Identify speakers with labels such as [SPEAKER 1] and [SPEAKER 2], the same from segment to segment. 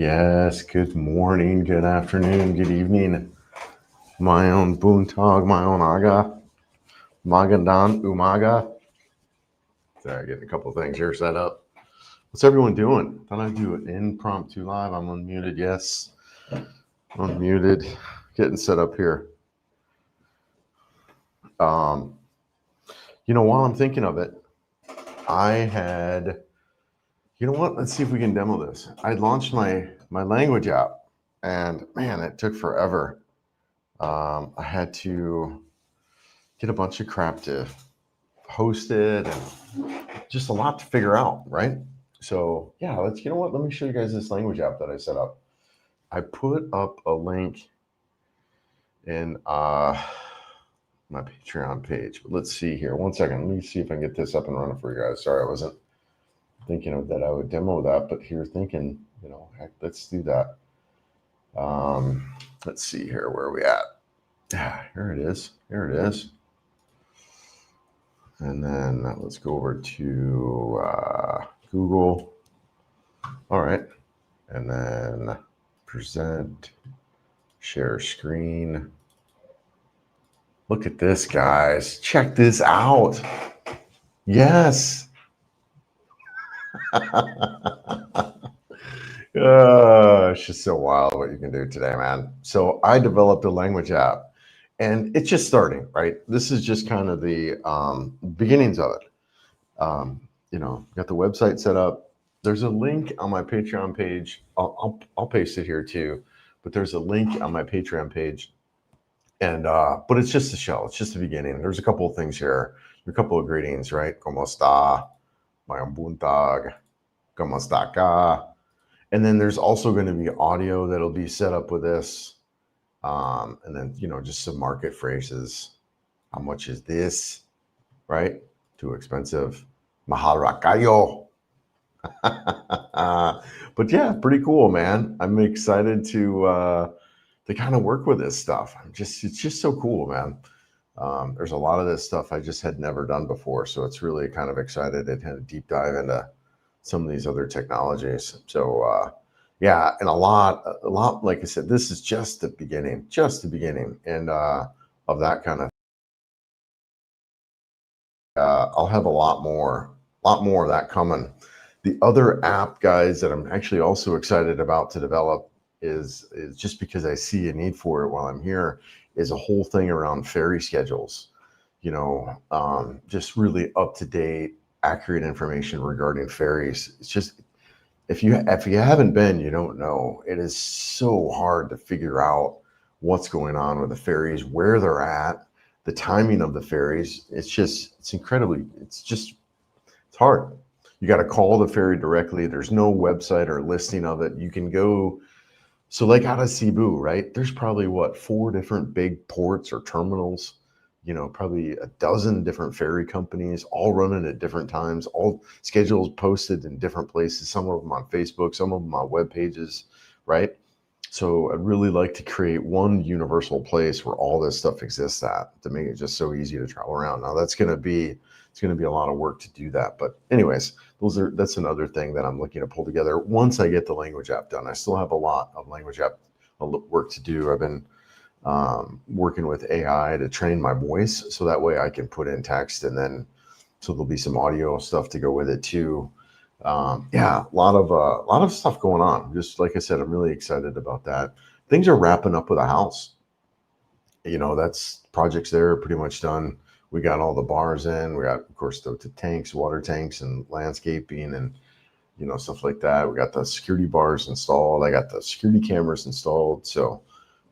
[SPEAKER 1] Yes, good morning, good afternoon, good evening. My own Boontog, my own Aga, Magadan, Umaga. Sorry, getting a couple things here set up. What's everyone doing? Thought I'd do an impromptu live. I'm unmuted, yes. Unmuted. Getting set up here. While I'm thinking of it, let's see if we can demo this. I launched my language app, and man, it took forever. I had to get a bunch of crap to host it and just a lot to figure out, right? So yeah, let me show you guys this language app that I set up. I put up a link in my Patreon page. But let's see here. One second. Let me see if I can get this up and running for you guys. Sorry, I wasn't thinking of that I would demo that, but here thinking, heck, let's do that. Let's see here. Where are we at? Yeah, here it is. Here it is. And then let's go over to Google. All right. And then present, share screen. Look at this, guys. Check this out. Yes. It's just so wild what you can do today, man. So I developed a language app, and it's just starting, right? This is just kind of the beginnings of it. Got the website set up. There's a link on my Patreon page. I'll paste it here too, but there's a link on my Patreon page. And but it's just a shell. It's just the beginning. There's a couple of things here. A couple of greetings, right? Como está? Mayong buntag. Como está ka? And then there's also going to be audio that'll be set up with this. And then, just some market phrases. How much is this? Right? Too expensive. Mahal ra kayo. But yeah, pretty cool, man. I'm excited to kind of work with this stuff. It's just so cool, man. There's a lot of this stuff I just had never done before, so it's really kind of excited to kind of deep dive into some of these other technologies. So yeah, and a lot, like I said, this is just the beginning, and of that kind of. I'll have a lot more of that coming. The other app, guys, that I'm actually also excited about to develop is just because I see a need for it while I'm here, is a whole thing around ferry schedules. Just really up to date, accurate information regarding ferries. It's just if you haven't been, you don't know. It is so hard to figure out what's going on with the ferries, where they're at, the timing of the ferries. It's hard. You got to call the ferry directly. There's no website or listing of it. You can go. So like out of Cebu, right? There's probably 4 different big ports or terminals, probably a dozen different ferry companies, all running at different times, all schedules posted in different places, some of them on Facebook, some of them on web pages, right? So I'd really like to create one universal place where all this stuff exists at, to make it just so easy to travel around. Now it's going to be a lot of work to do that. But anyways, that's another thing that I'm looking to pull together once I get the language app done. I still have a lot of language app work to do. I've been working with AI to train my voice, so that way I can put in text, and then so there'll be some audio stuff to go with it too. Yeah, a lot of stuff going on. Just like I said, I'm really excited about that. Things are wrapping up with a house. That's projects there are pretty much done. We got all the bars in. We got, of course, the tanks, water tanks, and landscaping, and stuff like that. We got the security bars installed. I got the security cameras installed. So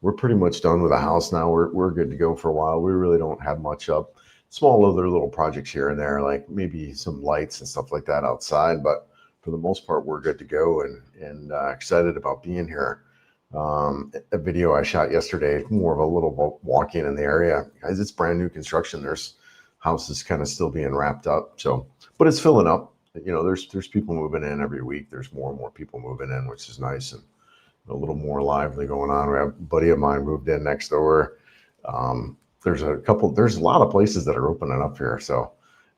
[SPEAKER 1] we're pretty much done with the house now. We're good to go for a while. We really don't have much up. Small other little projects here and there, like maybe some lights and stuff like that outside. But for the most part, we're good to go, and excited about being here. A video I shot yesterday, more of a little walking in the area. Guys, it's brand new construction. There's houses kind of still being wrapped up. So, but it's filling up. There's people moving in every week. There's more and more people moving in, which is nice, and a little more lively going on. We have a buddy of mine moved in next door. There's a lot of places that are opening up here. So,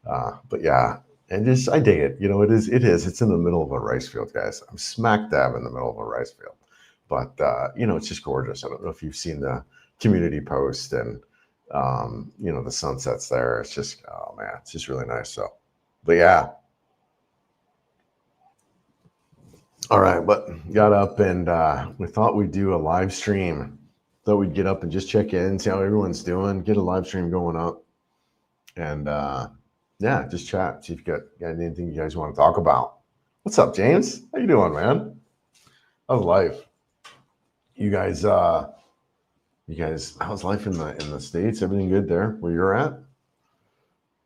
[SPEAKER 1] but yeah, And just I dig it. You know, it is. It's in the middle of a rice field, guys. I'm smack dab in the middle of a rice field. But you know, it's just gorgeous. I don't know if you've seen the community post and you know, the sunsets there. It's just oh man, it's just really nice. So but yeah. All right, but got up and we thought we'd do a live stream. Thought we'd get up and just check in, see how everyone's doing, get a live stream going up, and yeah, just chat. See if you got anything you guys want to talk about. What's up, James? How you doing, man? How's life? You guys, how's life in the States? Everything good there where you're at?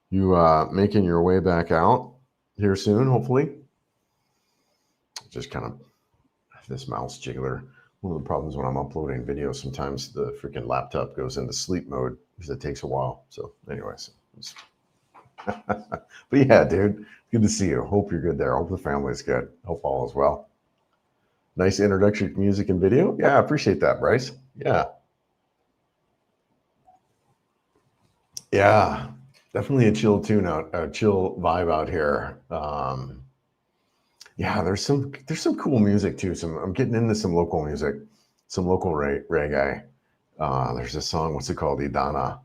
[SPEAKER 1] You making your way back out here soon, hopefully? Just kind of this mouse jiggler. One of the problems when I'm uploading videos, sometimes the freaking laptop goes into sleep mode because it takes a while. So, anyways, but yeah, dude, good to see you. Hope you're good there. Hope the family's good. Hope all is well. Nice introduction to music and video. Yeah, I appreciate that, Bryce. Yeah. Yeah, definitely a chill tune out, a chill vibe out here. Yeah, there's some cool music too. I'm getting into some local music, some local reggae. There's this song. What's it called? Idana.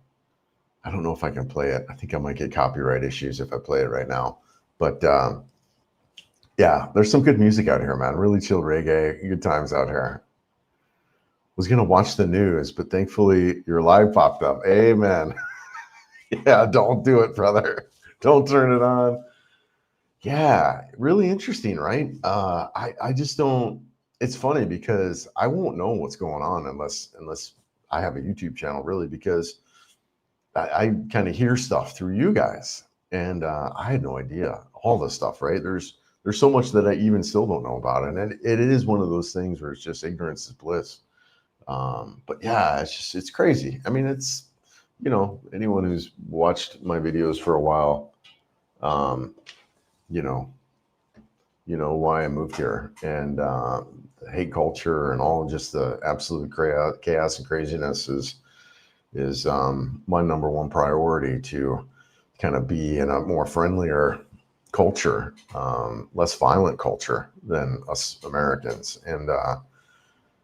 [SPEAKER 1] I don't know if I can play it. I think I might get copyright issues if I play it right now. But yeah, there's some good music out here, man. Really chill reggae. Good times out here. Was gonna watch the news, but thankfully your live popped up. Amen. Yeah, don't do it, brother. Don't turn it on. Yeah, really interesting, right? I just don't. It's funny because I won't know what's going on unless I have a YouTube channel, really, because I kind of hear stuff through you guys, and I had no idea all this stuff. Right? There's so much that I even still don't know about it, and it is one of those things where it's just ignorance is bliss. But yeah, it's crazy. I mean, it's anyone who's watched my videos for a while, um, you know why I moved here and the hate culture and all just the absolute chaos and craziness is my number one priority to kind of be in a more friendlier culture, less violent culture than us Americans, and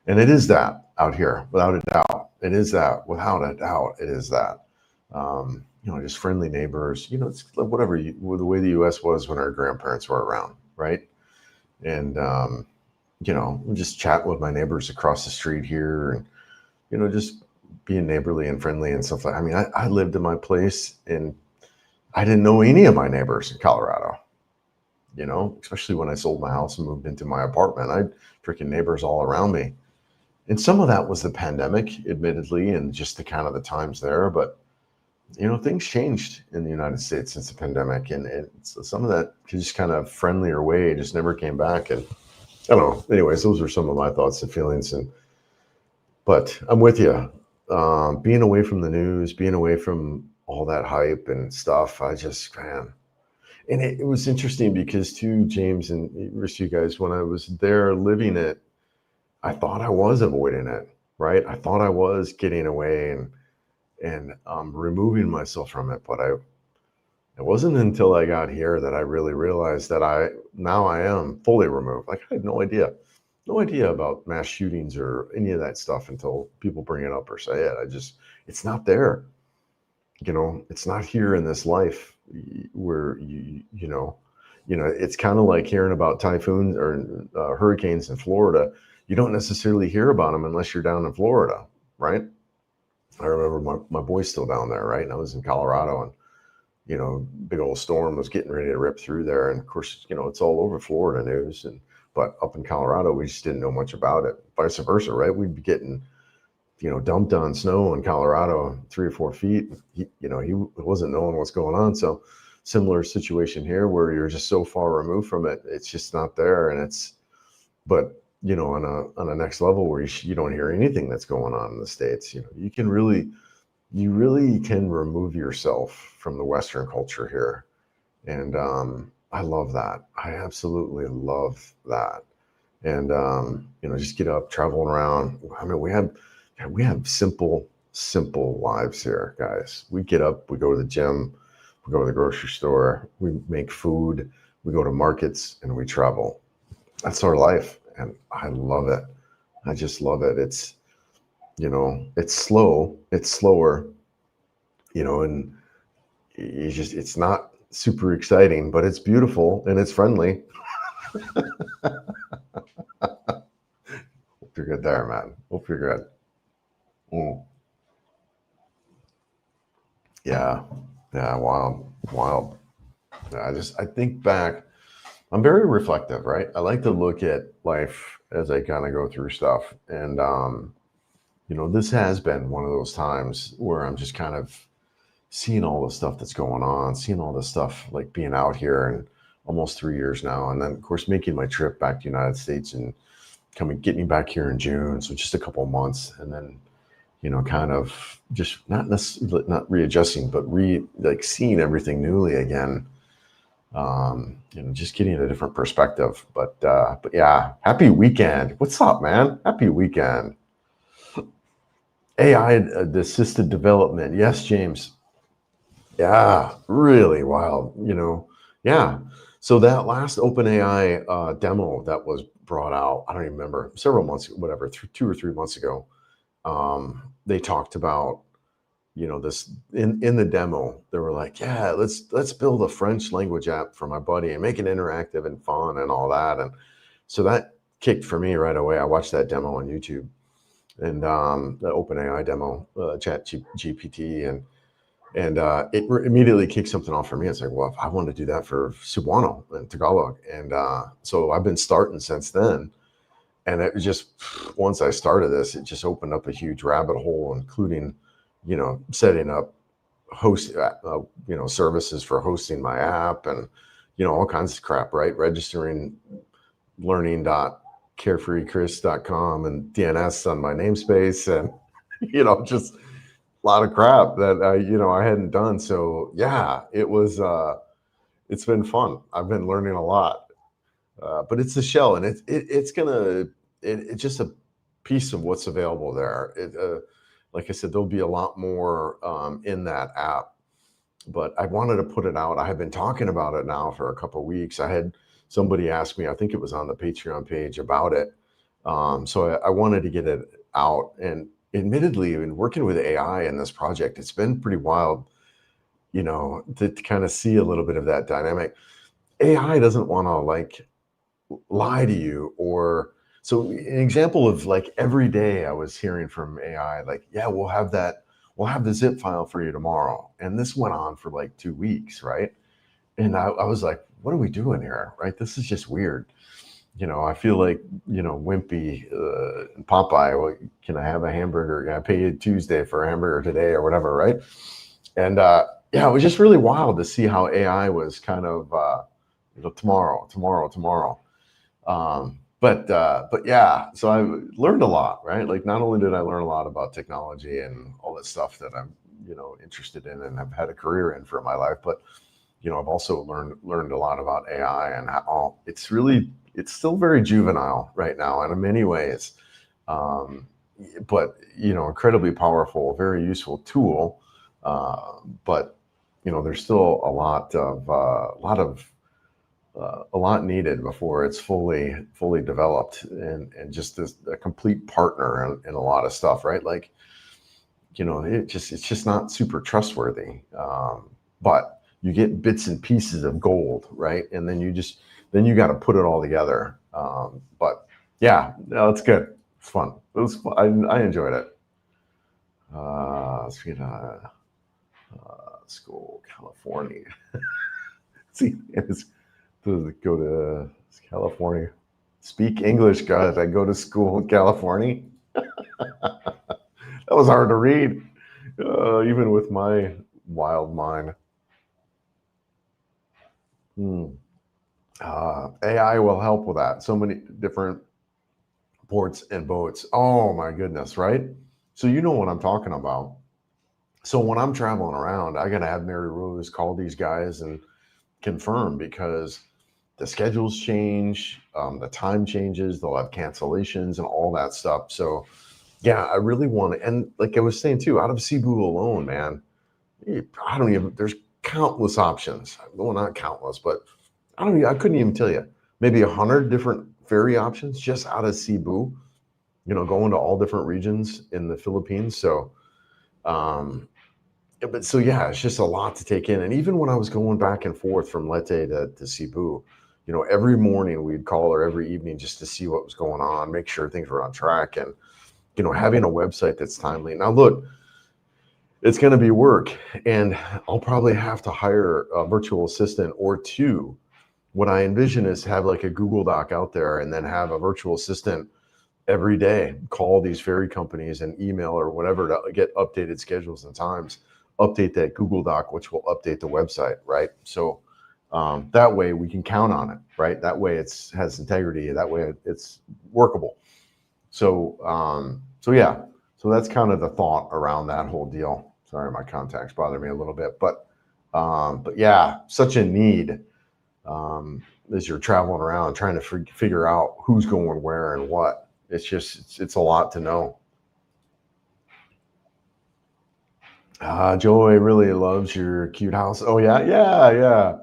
[SPEAKER 1] it is that out here without a doubt. It is that without a doubt. It is that. Just friendly neighbors. It's whatever the way the U.S. was when our grandparents were around, right? And just chat with my neighbors across the street here, and just being neighborly and friendly and stuff like. I mean, I lived in my place, and I didn't know any of my neighbors in Colorado. Especially when I sold my house and moved into my apartment, I had freaking neighbors all around me, and some of that was the pandemic, admittedly, and just the kind of the times there, but. Things changed in the United States since the pandemic, and some of that just kind of friendlier way just never came back. And I don't know. Anyways, those are some of my thoughts and feelings. But I'm with you. Being away from the news, being away from all that hype and stuff, I just man. And it was interesting because too, James and the rest of you guys, when I was there living it, I thought I was avoiding it, right? I thought I was getting away and removing myself from it. But it wasn't until I got here that I really realized that I am fully removed. Like I had no idea about mass shootings or any of that stuff until people bring it up or say it. It's not there. It's not here in this life where it's kind of like hearing about typhoons or hurricanes in Florida. You don't necessarily hear about them unless you're down in Florida, right? I remember my boy's still down there, right? And I was in Colorado, and big old storm was getting ready to rip through there. And of course, it's all over Florida news. But up in Colorado, we just didn't know much about it. Vice versa, right? We'd be getting, dumped on snow in Colorado 3 or 4 feet. He wasn't knowing what's going on. So similar situation here where you're just so far removed from it. It's just not there. But on a next level where you don't hear anything that's going on in the States, you really can remove yourself from the Western culture here. And I love that. I absolutely love that. And just get up, traveling around. I mean, we have simple lives here, guys. We get up, we go to the gym, we go to the grocery store, we make food, we go to markets, and we travel. That's our life, and I love it. I just love it. It's, it's slower, and it's not super exciting, but it's beautiful and it's friendly. Hope you're good there, man. Hope you're good. Mm. Yeah, yeah, wild. Yeah, I think back. I'm very reflective, right? I like to look at life as I kind of go through stuff, and this has been one of those times where I'm just kind of seeing all the stuff that's going on, seeing all this stuff, like being out here and almost 3 years now, and then of course making my trip back to the United States and getting back here in June, so just a couple of months, and then kind of just not necessarily not readjusting, but like seeing everything newly again. Just getting a different perspective. But yeah, happy weekend. What's up, man? Happy weekend. AI assisted development. Yes, James. Yeah, really wild. Yeah. So that last OpenAI demo that was brought out, I don't even remember, several months, whatever, 2 or 3 months ago. They talked about this in the demo. They were like, yeah, let's build a French language app for my buddy and make it interactive and fun and all that. And so that kicked for me right away. I watched that demo on YouTube, and the OpenAI demo, Chat GPT, and immediately kicked something off for me. It's like, well, if I want to do that for Cebuano and Tagalog, and so I've been starting since then. And it was just, once I started this, it just opened up a huge rabbit hole, including, setting up services for hosting my app, and, all kinds of crap, right? Registering learning.carefreechris.com and DNS on my namespace, and, just a lot of crap that I hadn't done. So yeah, it's been fun. I've been learning a lot. But it's the shell, and it's just a piece of what's available there. Like I said, there'll be a lot more in that app, but I wanted to put it out. I have been talking about it now for a couple of weeks. I had somebody ask me, I think it was on the Patreon page, about it. So I wanted to get it out. And admittedly, in working with AI in this project, it's been pretty wild, to kind of see a little bit of that dynamic. AI doesn't want to lie to you. Or so an example of, like, every day I was hearing from AI, like, yeah, we'll have the zip file for you tomorrow. And this went on for like 2 weeks, right? And I was like, what are we doing here, right? This is just weird. I feel like, Wimpy and Popeye, well, can I have a hamburger? Can I pay you Tuesday for a hamburger today, or whatever, right? And yeah, it was just really wild to see how AI was kind of tomorrow. But yeah, so I learned a lot, right? Like, not only did I learn a lot about technology and all that stuff that I'm, interested in and have had a career in for my life, but, I've also learned a lot about AI and how it's still very juvenile right now, and in many ways, but, incredibly powerful, very useful tool. But, there's still a lot needed before it's fully developed, and just a complete partner in a lot of stuff, right? Like, it's just not super trustworthy. But you get bits and pieces of gold, right? And then you got to put it all together. But yeah, no, it's good. It's fun. It was fun. I enjoyed it. Let's get school, California. See, to go to California, speak English, guys. I go to school in California. That was hard to read, even with my wild mind. AI will help with that. So many different ports and boats. Oh my goodness, right? So you know what I'm talking about. So when I'm traveling around, I got to have Mary Rose call these guys and confirm, because the schedules change, the time changes, they'll have cancellations and all that stuff. So yeah, I really want to, and like I was saying too, out of Cebu alone, man, there's countless options. Well, not countless, but I couldn't even tell you. Maybe 100 different ferry options just out of Cebu, going to all different regions in the Philippines. So, but so yeah, it's just a lot to take in. And even when I was going back and forth from Leyte to Cebu, every morning we'd call or every evening just to see what was going on, make sure things were on track, and having a website that's timely. Now, look, it's going to be work, and I'll probably have to hire a virtual assistant or two. What I envision is have like a Google Doc out there, and then have a virtual assistant every day call these ferry companies and email or whatever to get updated schedules and times, update that Google Doc, which will update the website, right? So that way we can count on it, right? That way has integrity. That way it's workable. So yeah, so that's kind of the thought around that whole deal. Sorry, my contacts bother me a little bit, but yeah, such a need as you're traveling around trying to figure out who's going where and what. It's a lot to know. Joey really loves your cute house. Oh yeah.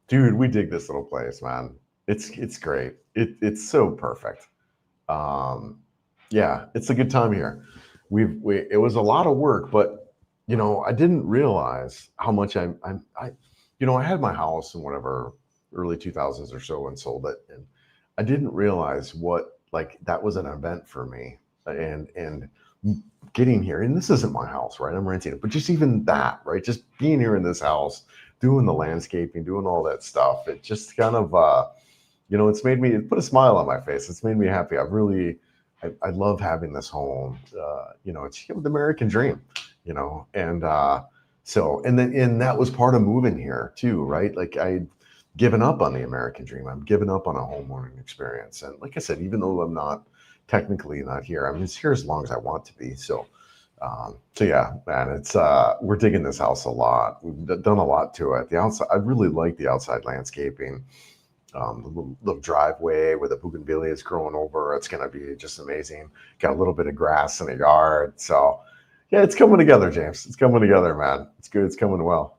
[SPEAKER 1] Dude, we dig this little place, man. It's great. It's so perfect. Yeah, it's a good time here. It was a lot of work, but I didn't realize how much I had my house in whatever early 2000s or so and sold it, and I didn't realize what, like, that was an event for me, and getting here, and this isn't my house, right? I'm renting it, but just even that, right? Just being here in this house, doing the landscaping, doing all that stuff, it just kind of it's made me put a smile on my face. It's made me happy. I love having this home. It's the American dream, and and that was part of moving here too, right? Like, I'd given up on the American dream. I'm giving up on a homeowning experience. And like I said, even though I'm not technically not here, I'm just here as long as I want to be. So yeah, man, it's we're digging this house a lot. We've done a lot to it. The outside, I really like the outside landscaping. The little driveway where the bougainvillea is growing over. It's going to be just amazing. Got a little bit of grass in the yard. So yeah, it's coming together, James. It's coming together, man. It's good. It's coming well.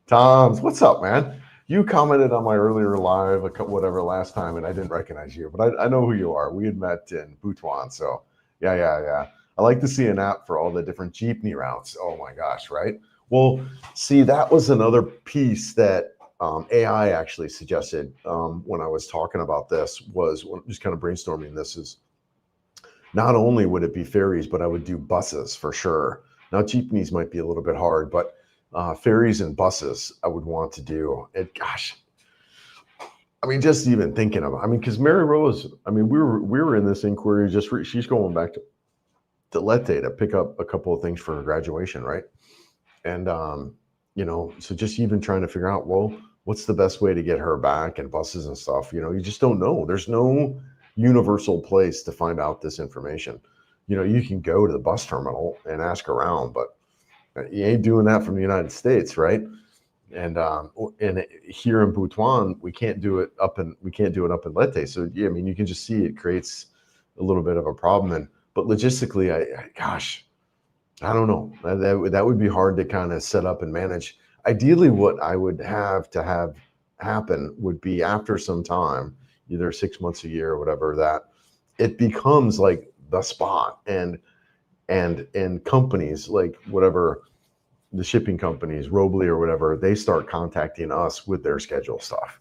[SPEAKER 1] Tom's, what's up, man? You commented on my earlier live, whatever, last time, and I didn't recognize you, but I know who you are. We had met in Butuan. So yeah. I like to see an app for all the different jeepney routes. Oh my gosh, right? Well, see, that was another piece that AI actually suggested when I was talking about this, was just kind of brainstorming this, is not only would it be ferries, but I would do buses for sure. Now, jeepneys might be a little bit hard, but ferries and buses I would want to do. And gosh, I mean, just even thinking of, because Mary Rose, we were in this inquiry, she's going back to Leyte to pick up a couple of things for her graduation, right? And so just even trying to figure out, well, what's the best way to get her back, and buses and stuff. You just don't know. There's no universal place to find out this information. You can go to the bus terminal and ask around, but you ain't doing that from the United States, right? And here in Butuan, we can't do it up in Leyte. So yeah, you can just see it creates a little bit of a problem. But logistically, I don't know. That would be hard to kind of set up and manage. Ideally, what I would have to have happen would be, after some time, either 6 months, a year, or whatever, that it becomes like the spot, and companies like whatever, the shipping companies, Robley or whatever, they start contacting us with their schedule stuff.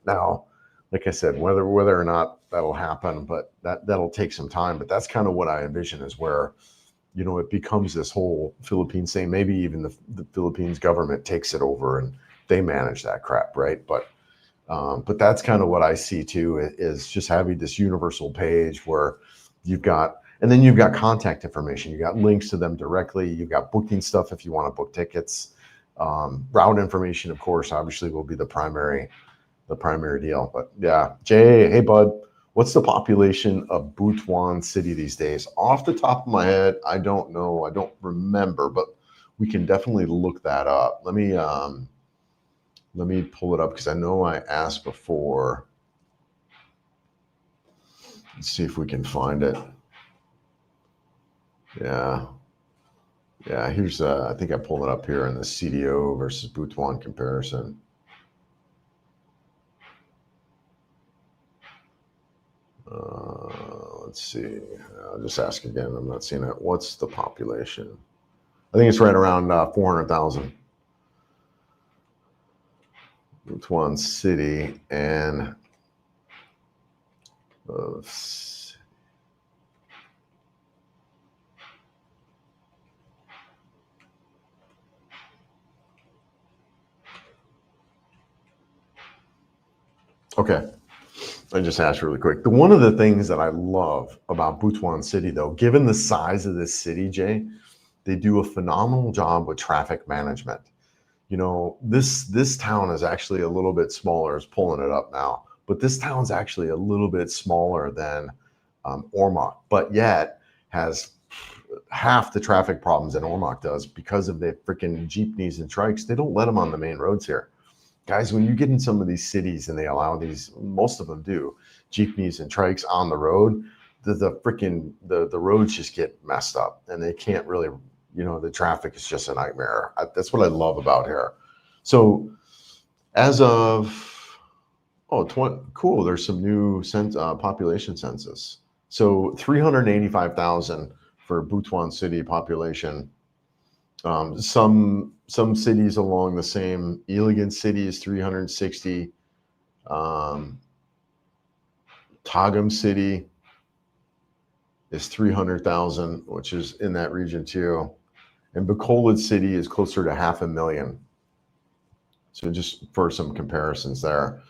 [SPEAKER 1] Now, like I said, whether or not that'll happen, but that'll take some time. But that's kind of what I envision, is where it becomes this whole Philippines thing. Maybe even the Philippines government takes it over and they manage that crap, right? But that's kind of what I see too, is just having this universal page where you've got contact information, you got links to them directly, you've got booking stuff if you want to book tickets, route information, of course, obviously will be the primary deal. But yeah, Jay, hey bud. What's the population of Butuan City these days? Off the top of my head, I don't know. I don't remember, but we can definitely look that up. Let me pull it up, because I know I asked before. Let's see if we can find it. Yeah. Yeah, here's I think I pulled it up here in the CDO versus Butuan comparison. Let's see. I'll just ask again. I'm not seeing it. What's the population? I think it's right around 400,000. Butuan City and uh, okay. I just asked really quick. One of the things that I love about Butuan City, though, given the size of this city, Jay, they do a phenomenal job with traffic management. You know, this town is actually a little bit smaller. It's pulling it up now, but this town's actually a little bit smaller than Ormoc, but yet has half the traffic problems that Ormoc does because of the freaking jeepneys and trikes. They don't let them on the main roads here. Guys, when you get in some of these cities and they allow these, most of them do, jeepneys and trikes on the road, the freaking the roads just get messed up and they can't really, you know, the traffic is just a nightmare. That's what I love about here. So as of cool, there's some new population census. So 385,000 for Butuan City population. Some cities along the same. Iligan City is 360. Tagum City is 300,000, which is in that region too. And Bacolod City is closer to 500,000. So just for some comparisons there.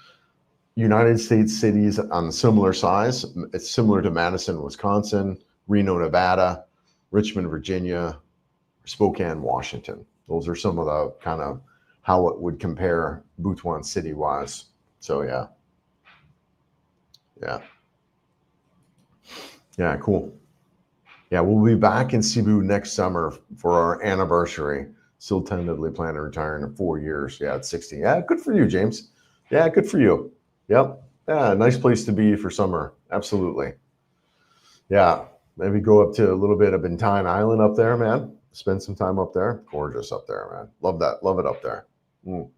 [SPEAKER 1] United States cities on similar size. It's similar to Madison, Wisconsin, Reno, Nevada, Richmond, Virginia, Spokane, Washington. Those are some of the kind of how it would compare Butuan City wise. So yeah. Yeah, cool. Yeah, we'll be back in Cebu next summer for our anniversary. Still tentatively planning to retire in 4 years. Yeah, at 60. Yeah, good for you, James. Yeah, good for you. Yep. Yeah, nice place to be for summer. Absolutely. Yeah, maybe go up to a little bit of Bentine Island up there, man. Spend some time up there. Gorgeous up there, man. Love that. Love it up there. Mm.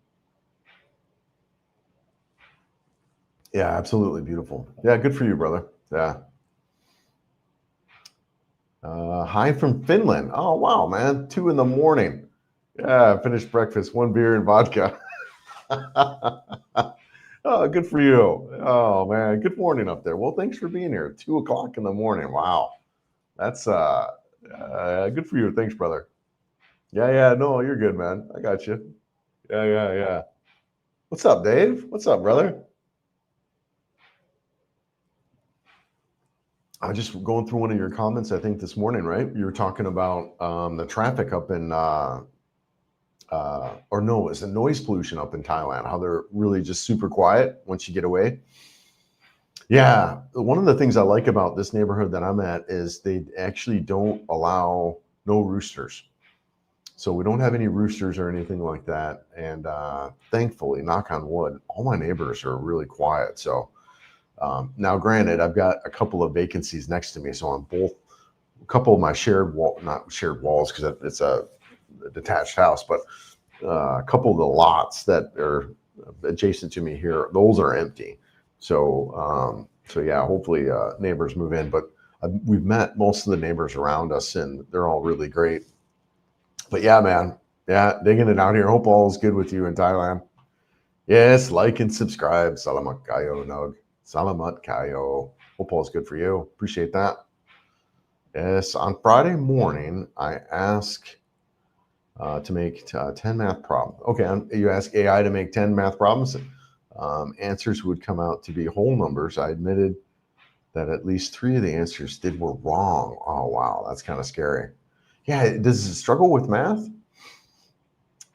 [SPEAKER 1] Yeah, absolutely beautiful. Yeah, good for you, brother. Yeah. Hi from Finland. Oh, wow, man. 2 in the morning. Yeah, finished breakfast, 1 beer and vodka. Oh, good for you. Oh, man. Good morning up there. Well, thanks for being here. 2 o'clock in the morning. Wow. That's good for you. Thanks, brother. Yeah, yeah. No, you're good, man. I got you. Yeah, yeah, yeah. What's up, Dave? What's up, brother? I was just going through one of your comments, I think this morning, right? You were talking about the traffic up in, or no, it's the noise pollution up in Thailand, how they're really just super quiet once you get away. Yeah. One of the things I like about this neighborhood that I'm at is they actually don't allow no roosters. So we don't have any roosters or anything like that. And thankfully, knock on wood, all my neighbors are really quiet. So now, granted, I've got a couple of vacancies next to me. So on both, a couple of my not shared walls because it's a detached house, but a couple of the lots that are adjacent to me here, those are empty. So yeah, hopefully neighbors move in. But we've met most of the neighbors around us, and they're all really great. But yeah, man, yeah, digging it out here. Hope all is good with you in Thailand. Yes, like and subscribe. Salamat kayo, Nug. Salamat kayo. Hope all is good for you. Appreciate that. Yes, on Friday morning, I ask to make 10 math problems. Okay, you ask AI to make 10 math problems. Answers would come out to be whole numbers. I admitted that at least 3 of the answers were wrong. Oh, wow, that's kind of scary. Yeah, does it struggle with math?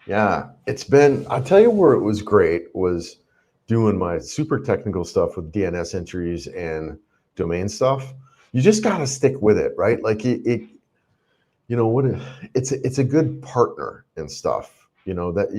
[SPEAKER 1] Yeah, I'll tell you where it was great was doing my super technical stuff with DNS entries and domain stuff. You just got to stick with it, right? Like you know what, it's a good partner and stuff, you know, that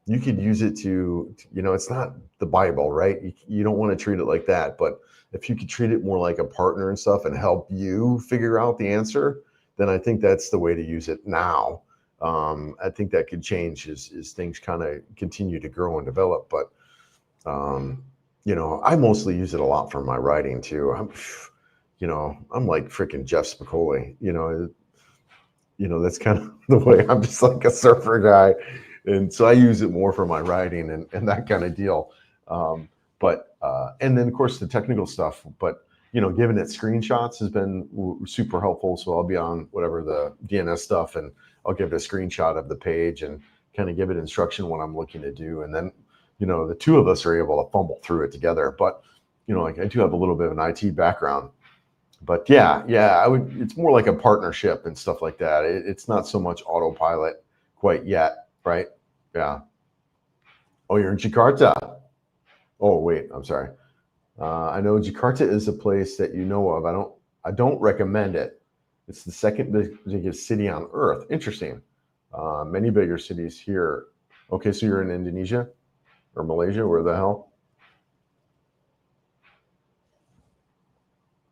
[SPEAKER 1] you could use it to, you know, it's not the Bible, right? You don't want to treat it like that, but if you could treat it more like a partner and stuff and help you figure out the answer, then I think that's the way to use it now. I think that could change as things kind of continue to grow and develop. But I mostly use it a lot for my writing too. I'm like freaking Jeff Spicoli. That's kind of the way. I'm just like a surfer guy, and so I use it more for my writing and that kind of deal. But and then of course the technical stuff. But giving it screenshots has been super helpful. So I'll be on whatever the DNS stuff, and I'll give it a screenshot of the page and kind of give it instruction what I'm looking to do, and then the two of us are able to fumble through it together. But like I do have a little bit of an IT background. But yeah, it's more like a partnership and stuff like that. It's not so much autopilot quite yet, right? Yeah. Oh, you're in Jakarta. Oh, wait, I'm sorry. I know Jakarta is a place that you know of. I don't recommend it. It's the second biggest city on Earth. Interesting. Many bigger cities here. Okay, so you're in Indonesia or Malaysia? Where the hell?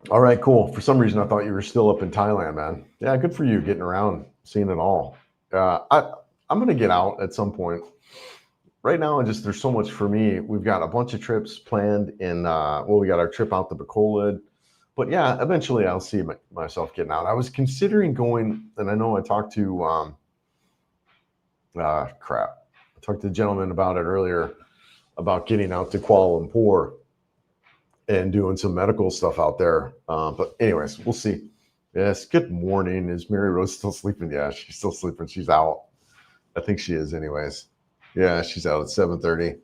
[SPEAKER 1] All right, cool. For some reason, I thought you were still up in Thailand, man. Yeah, good for you, getting around, seeing it all. I'm gonna get out at some point. Right now, there's so much for me. We've got a bunch of trips planned we got our trip out to Bacolod. But yeah, eventually I'll see myself getting out. I was considering going, and I know I talked to I talked to the gentleman about it earlier, about getting out to Kuala Lumpur and doing some medical stuff out there. But anyways, we'll see. Yes, good morning. Is Mary Rose still sleeping? Yeah, she's still sleeping. She's out. I think she is anyways. Yeah, she's out at 7:30.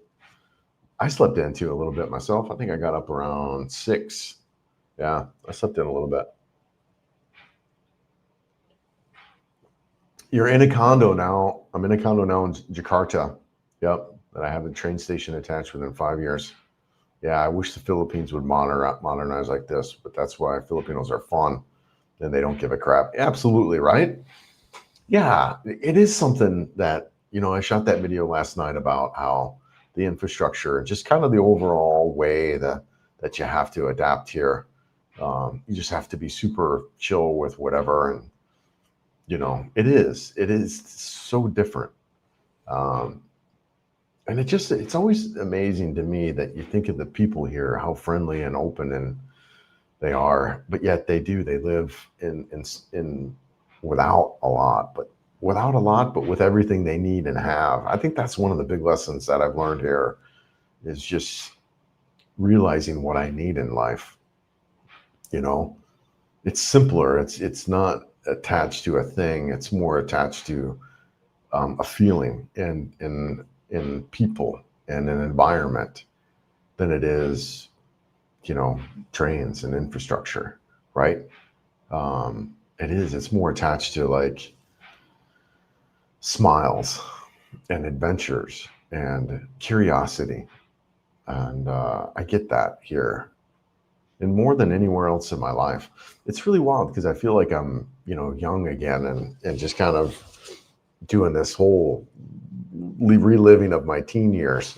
[SPEAKER 1] I slept in too a little bit myself. I think I got up around 6. Yeah, I slept in a little bit. You're in a condo now. I'm in a condo now in Jakarta. Yep, and I have a train station attached within 5 years. Yeah, I wish the Philippines would modernize like this, but that's why Filipinos are fun and they don't give a crap. Absolutely, right? Yeah, it is something that, I shot that video last night about how the infrastructure, just kind of the overall way that you have to adapt here. You just have to be super chill with whatever. And, it is so different. And it's always amazing to me that you think of the people here, how friendly and open and they are, but yet they live in without a lot, but with everything they need and have. I think that's one of the big lessons that I've learned here, is just realizing what I need in life. It's simpler. It's not attached to a thing. It's more attached to a feeling in people and an environment than it is, trains and infrastructure, right? It's more attached to like smiles and adventures and curiosity. And I get that here, and more than anywhere else in my life. It's really wild because I feel like I'm, young again and just kind of doing this whole reliving of my teen years.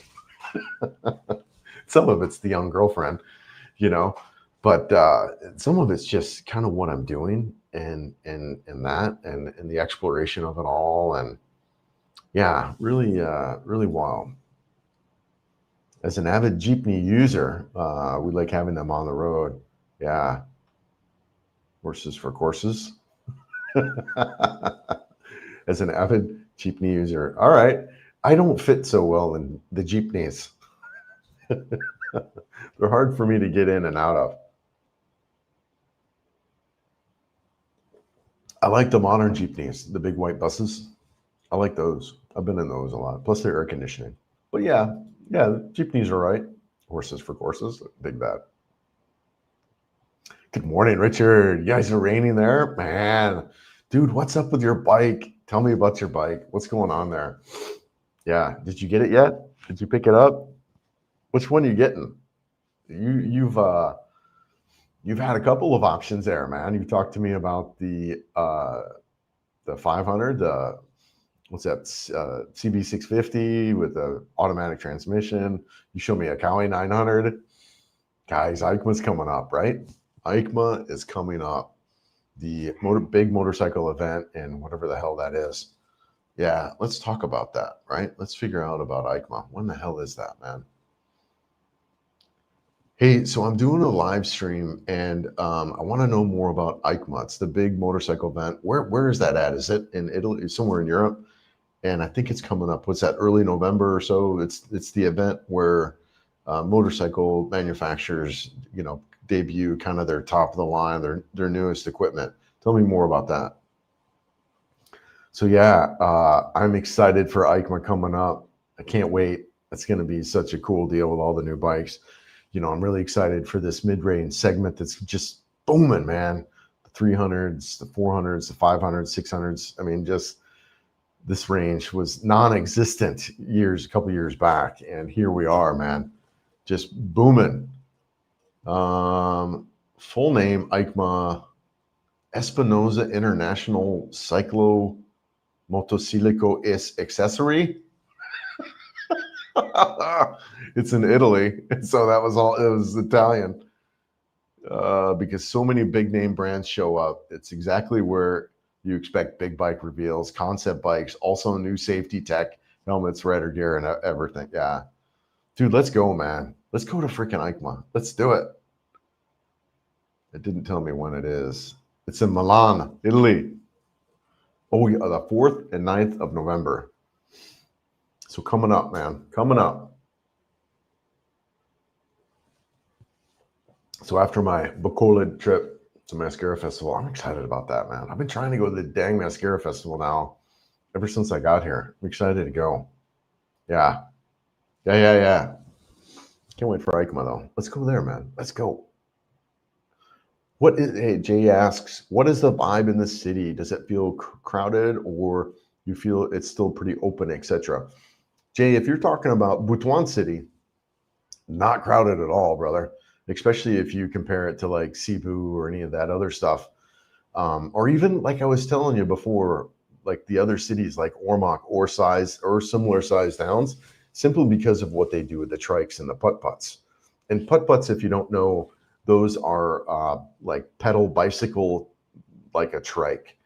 [SPEAKER 1] Some of it's the young girlfriend, but some of it's just kind of what I'm doing and the exploration of it all. And yeah, really, really wild. As an avid jeepney user, we like having them on the road. Yeah. Horses for courses. As an avid jeepney user. All right. I don't fit so well in the jeepneys. They're hard for me to get in and out of. I like the modern jeepneys, the big white buses. I like those. I've been in those a lot. Plus they're air conditioning. But yeah, jeepneys are right. Horses for courses. Dig that. Good morning, Richard. You guys are raining there? Man, dude, what's up with your bike? Tell me about your bike. What's going on there? Yeah, did you get it yet? Did you pick it up? Which one are you getting? You've had a couple of options there, man. You talked to me about the 500, what's that, CB650 with the automatic transmission. You showed me a Cowie 900. Guys, EICMA's coming up, right? EICMA is coming up. the big motorcycle event and whatever the hell that is. Yeah, let's talk about that, right? Let's figure out about EICMA. When the hell is that, man? Hey, so I'm doing a live stream, and I want to know more about EICMA. It's the big motorcycle event. Where is that at? Is it in Italy, somewhere in Europe? And I think it's coming up. What's that? Early November or so. It's the event where motorcycle manufacturers, debut kind of their top of the line, their newest equipment. Tell me more about that. So yeah, I'm excited for EICMA coming up. I can't wait. It's going to be such a cool deal with all the new bikes. I'm really excited for this mid-range segment that's just booming, man. The 300s, the 400s, the 500s, 600s. I mean, just this range was non-existent a couple years back, and here we are, man, just booming. Full name EICMA, Espinosa International Cyclo Motociclo es Accessory. It's in Italy, and so that was all. It was Italian, because so many big name brands show up. It's exactly where you expect big bike reveals, concept bikes, also new safety tech, helmets, rider gear, and everything. Yeah, dude, let's go, man. Let's go to freaking EICMA. Let's do it. It didn't tell me when it is. It's in Milan, Italy. Oh, yeah, the 4th and 9th of November. So coming up, man, coming up. So after my Butuan trip to MassKara Festival, I'm excited about that, man. I've been trying to go to the dang MassKara Festival now ever since I got here. I'm excited to go. Yeah. Can't wait for EICMA, though. Let's go there, man. Let's go. Hey, Jay asks, what is the vibe in the city? Does it feel crowded, or you feel it's still pretty open, etc.? Jay, if you're talking about Butuan City, not crowded at all, brother. Especially if you compare it to like Cebu or any of that other stuff. Or even like I was telling you before, like the other cities like Ormoc or similar size towns, simply because of what they do with the trikes and the putt-putts. And putt-putts, if you don't know, those are like pedal bicycle, like a trike.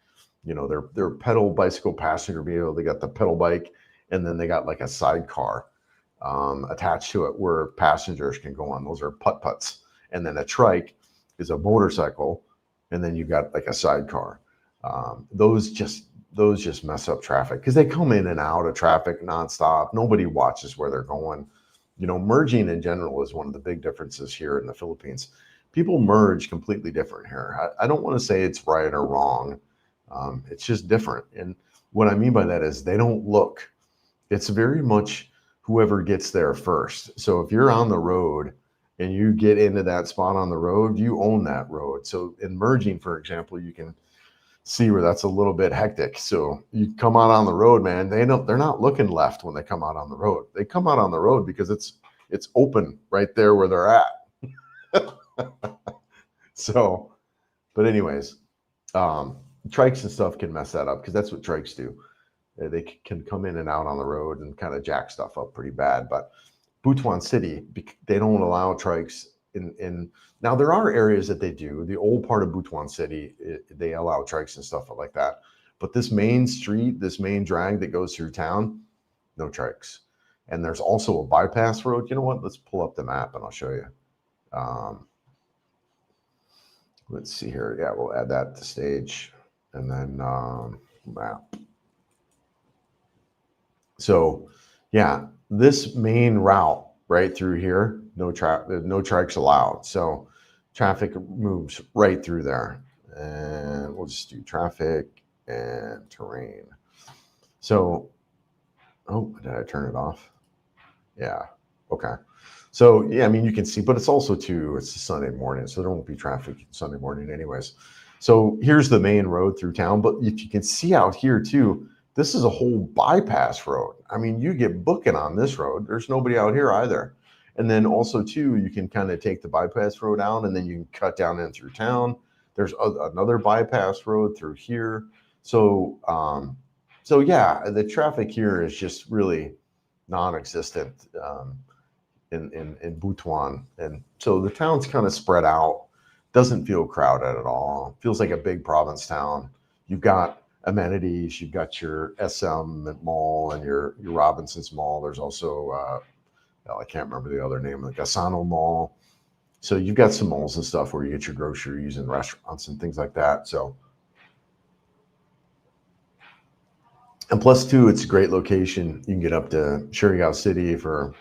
[SPEAKER 1] They're pedal bicycle passenger vehicle. They got the pedal bike, and then they got like a sidecar attached to it where passengers can go on. Those are putt-putts. And then a trike is a motorcycle, and then you got like a sidecar. Those just mess up traffic because they come in and out of traffic nonstop. Nobody watches where they're going. Merging in general is one of the big differences here in the Philippines. People merge completely different here. I don't want to say it's right or wrong. It's just different. And what I mean by that is they don't look. It's very much whoever gets there first. So if you're on the road and you get into that spot on the road, you own that road. So in merging, for example, you can see where that's a little bit hectic. So you come out on the road, man, they're not looking left when they come out on the road. They come out on the road because it's open right there where they're at. So, but anyways, trikes and stuff can mess that up because that's what trikes do. They can come in and out on the road and kind of jack stuff up pretty bad. But Butuan City, they don't allow trikes in. Now there are areas that they do. The old part of Butuan City, they allow trikes and stuff like that. But this main street, this main drag that goes through town, no trikes. And there's also a bypass road. You know what? Let's pull up the map and I'll show you. Let's see here. Yeah, we'll add that to stage, and then map. So, yeah, this main route right through here, no trikes allowed. So, traffic moves right through there, and we'll just do traffic and terrain. So, oh, did I turn it off? Yeah. Okay. So, yeah, I mean, you can see, but it's also it's a Sunday morning, so there won't be traffic Sunday morning anyways. So here's the main road through town, but if you can see out here too, this is a whole bypass road. I mean, you get booking on this road. There's nobody out here either. And then also too, you can kind of take the bypass road out and then you can cut down in through town. There's another bypass road through here. So, so yeah, the traffic here is just really non-existent. In Butuan, and so the town's kind of spread out. Doesn't feel crowded at all. Feels like a big province town. You've got amenities. You've got your SM Mall and your Robinson's Mall. There's also well, I can't remember the other name, the Gasano Mall. So you've got some malls and stuff where you get your groceries and restaurants and things like that. So, and plus too, it's a great location. You can get up to Surigao City for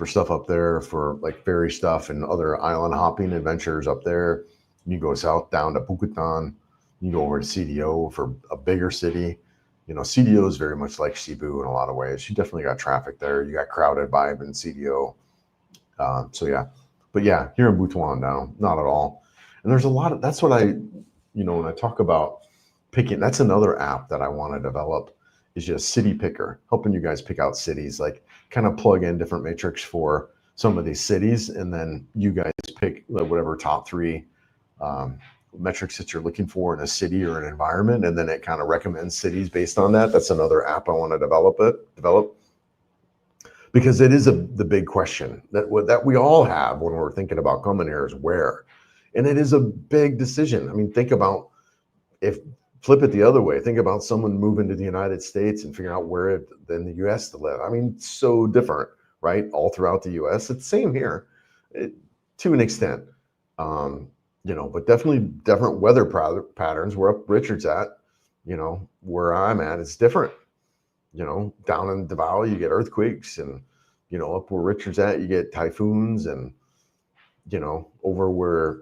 [SPEAKER 1] stuff up there, for like ferry stuff and other island hopping adventures up there. You go south down to Butuan. You go over to CDO for a bigger city. You know, CDO is very much like Cebu in a lot of ways. You definitely got traffic there. You got crowded vibe in CDO. So yeah, but yeah, here in Butuan now, not at all. And there's a lot of, that's what when I talk about picking, that's another app that I want to develop, is just city picker, helping you guys pick out cities, like kind of plug in different metrics for some of these cities. And then you guys pick whatever top three metrics that you're looking for in a city or an environment. And then it kind of recommends cities based on that. That's another app I want to develop, because it is the big question that we all have when we're thinking about coming here, is where. And it is a big decision. I mean, think about, flip it the other way. Think about someone moving to the United States and figuring out where in the US to live. I mean, so different, right? All throughout the US. It's the same here to an extent. But definitely different weather patterns. Where up Richard's at, where I'm at, it's different. Down in Davao, you get earthquakes, and, up where Richard's at, you get typhoons, and, over where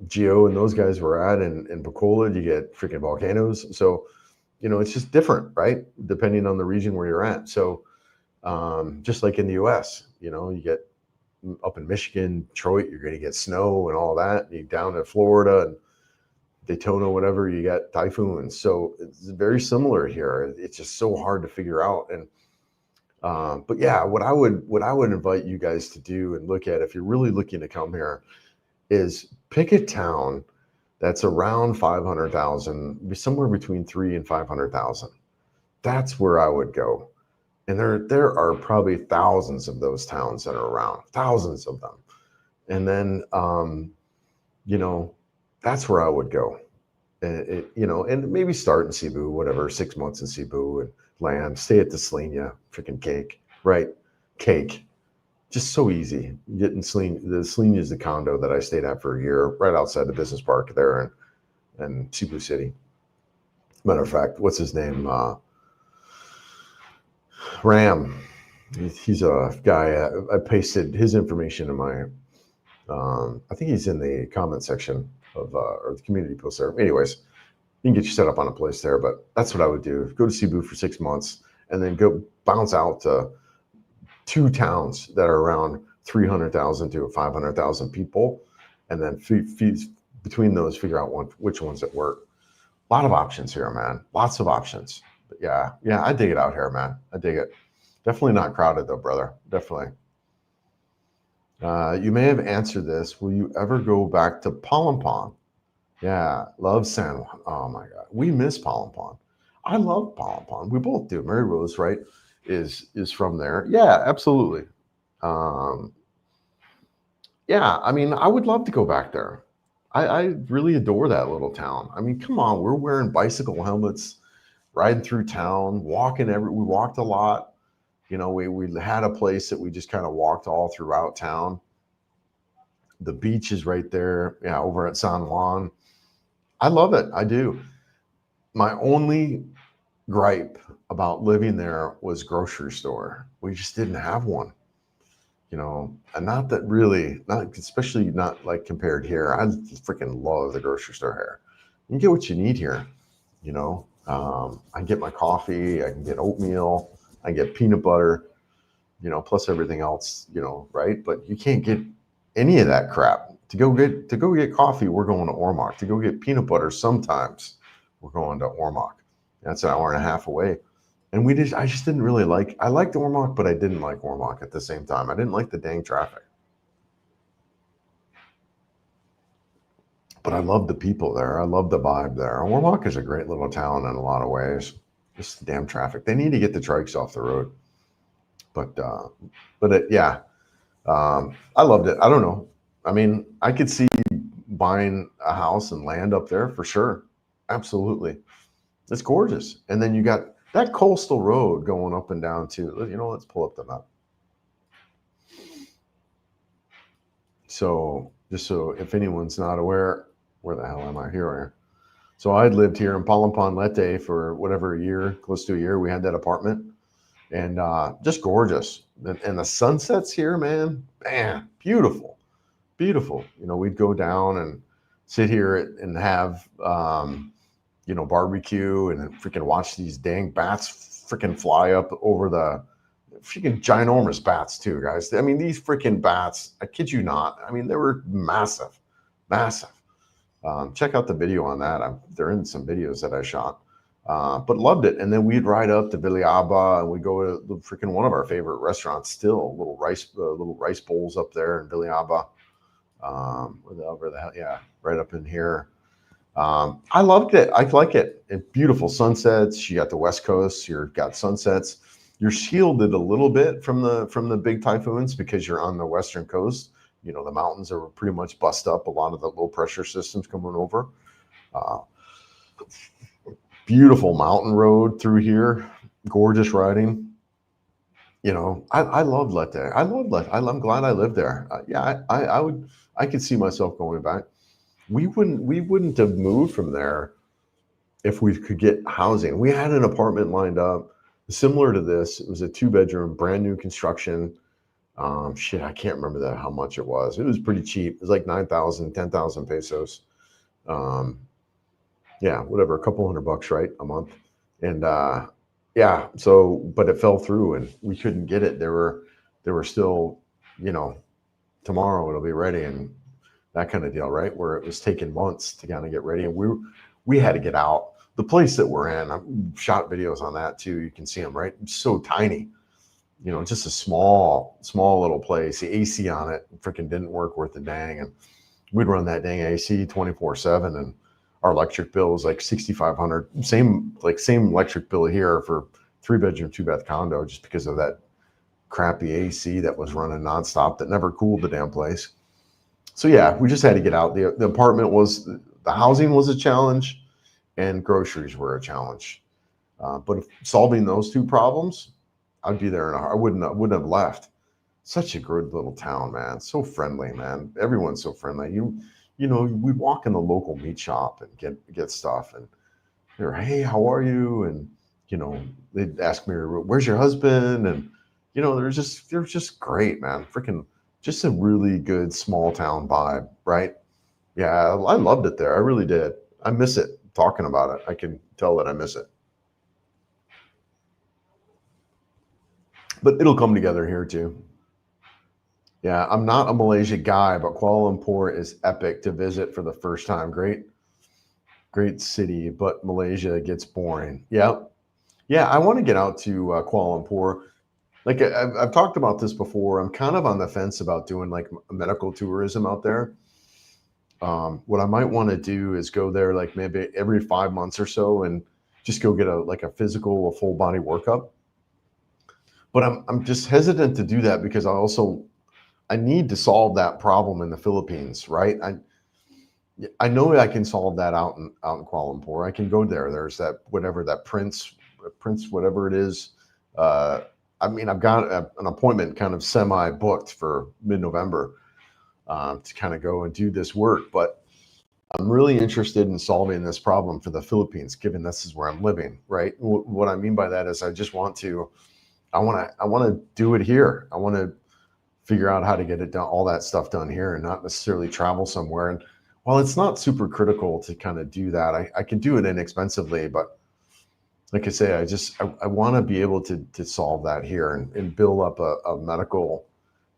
[SPEAKER 1] Geo and those guys were at in Bacolod, you get freaking volcanoes. So, it's just different, right? Depending on the region where you're at. So, just like in the US, you get up in Michigan, Detroit, you're going to get snow and all that. And you down in Florida and Daytona, whatever, you got typhoons. So it's very similar here. It's just so hard to figure out. And but yeah, what I would invite you guys to do and look at, if you're really looking to come here, is pick a town that's around 500,000, somewhere between 3 and 500,000. That's where I would go. And there are probably thousands of those towns that are around, thousands of them. And then that's where I would go. And maybe start in Cebu, whatever, 6 months in Cebu, and land, stay at the Selenia, freaking cake, right? Cake. Just so easy. Getting Selenia, the Selenia is the condo that I stayed at for a year, right outside the business park there in Cebu City. Matter of fact, what's his name? Ram. He's a guy. I pasted his information in my, I think he's in the comment section of, or the community post there. Anyways, you can get you set up on a place there, but that's what I would do. Go to Cebu for 6 months and then go bounce out to 2 towns that are around 300,000 to 500,000 people. And then between those, figure out which ones that work. A lot of options here, man. Lots of options. But yeah, I dig it out here, man. I dig it. Definitely not crowded though, brother. Definitely. You may have answered this. Will you ever go back to Palampon? Yeah, love San Juan. Oh my God, we miss Palampon. I love Palampon. We both do. Mary Rose, right, is from there. Yeah, absolutely. Yeah, I mean, I would love to go back there. I really adore that little town. I mean, come on, we're wearing bicycle helmets, riding through town, we walked a lot. We had a place that we just kind of walked all throughout town. The beach is right there, over at San Juan. I love it. I do. My only gripe about living there was grocery store. We just didn't have one, and not that really, not especially not like compared here. I freaking love the grocery store here. You can get what you need here, I can get my coffee, I can get oatmeal, I can get peanut butter, plus everything else, right? But you can't get any of that crap. To go get coffee, we're going to Ormoc. To go get peanut butter, sometimes we're going to Ormoc. That's an hour and a half away. And I just didn't really I liked Ormoc, but I didn't like Ormoc at the same time. I didn't like the dang traffic. But I love the people there. I love the vibe there. Ormoc is a great little town in a lot of ways. Just the damn traffic. They need to get the trikes off the road. But I loved it. I don't know. I mean, I could see buying a house and land up there for sure. Absolutely. It's gorgeous. And then you got that coastal road going up and down too. You know, let's pull up the map. So just so if anyone's not aware, where the hell am I? Here I am. So I'd lived here in Palampan for whatever a year, close to a year. We had that apartment, and just gorgeous. And the sunsets here, man, beautiful, beautiful. You know, we'd go down and sit here and have you know, barbecue and freaking watch these dang bats freaking fly up over the freaking ginormous bats too, guys. I mean, these freaking bats, I kid you not. I mean, they were massive, massive. Check out the video on that. They're in some videos that I shot, but loved it. And then we'd ride up to Biliaba and we'd go to the freaking one of our favorite restaurants still, little rice bowls up there in Biliaba. Where the hell, yeah, right up in here. I loved it. I like it. Beautiful sunsets. You got the West Coast. You've got sunsets. You're shielded a little bit from the big typhoons because you're on the western coast. You know, the mountains are pretty much bust up. A lot of the low pressure systems coming over. Beautiful mountain road through here. Gorgeous riding. You know, I love Leyte. I'm glad I lived there. Yeah, I could see myself going back. We wouldn't have moved from there if we could get housing. We had an apartment lined up similar to this. It was a 2-bedroom, brand new construction. Shit, I can't remember how much it was. It was pretty cheap. It was like 9,000, 10,000 pesos. Yeah, whatever, a couple $100, right, a month. And yeah, so but it fell through and we couldn't get it. There were still, you know, tomorrow it'll be ready and that kind of deal, right? Where it was taking months to kind of get ready, and we had to get out. The place that we're in, I've shot videos on that too. You can see them, right? It's so tiny, you know, just a small little place. The AC on it freaking didn't work worth a dang, and we'd run that dang AC 24/7, and our electric bill was like 6,500. Same electric bill here for 3-bedroom, 2-bath condo, just because of that crappy AC that was running nonstop that never cooled the damn place. So yeah, we just had to get out. The apartment the housing was a challenge, and groceries were a challenge. But if solving those two problems, I'd be there. I wouldn't have left. Such a good little town, man. So friendly, man. Everyone's so friendly. You know, we'd walk in the local meat shop and get stuff, and they're, hey, how are you? And you know, they'd ask me, where's your husband? And you know, they're just great, man. Freaking. Just a really good small town vibe, right? Yeah, I loved it there. I really did. I miss it. Talking about it, I can tell that I miss it. But it'll come together here too. Yeah, I'm not a Malaysia guy, but Kuala Lumpur is epic to visit for the first time. Great city, but Malaysia gets boring. Yeah, yeah. I want to get out to Kuala Lumpur. Like I've talked about this before. I'm kind of on the fence about doing like medical tourism out there. What I might want to do is go there like maybe every 5 months or so and just go get a full body workup. But I'm just hesitant to do that because I need to solve that problem in the Philippines, right? I know I can solve that out in Kuala Lumpur. I can go there. There's that Prince, whatever it is. I mean, I've got an appointment kind of semi-booked for mid-November to kind of go and do this work. But I'm really interested in solving this problem for the Philippines, given this is where I'm living, right? What I mean by that is I want to do it here. I want to figure out how to get it done, all that stuff done here, and not necessarily travel somewhere. And while it's not super critical to kind of do that, I can do it inexpensively, but like I say, I want to be able to solve that here and build up a medical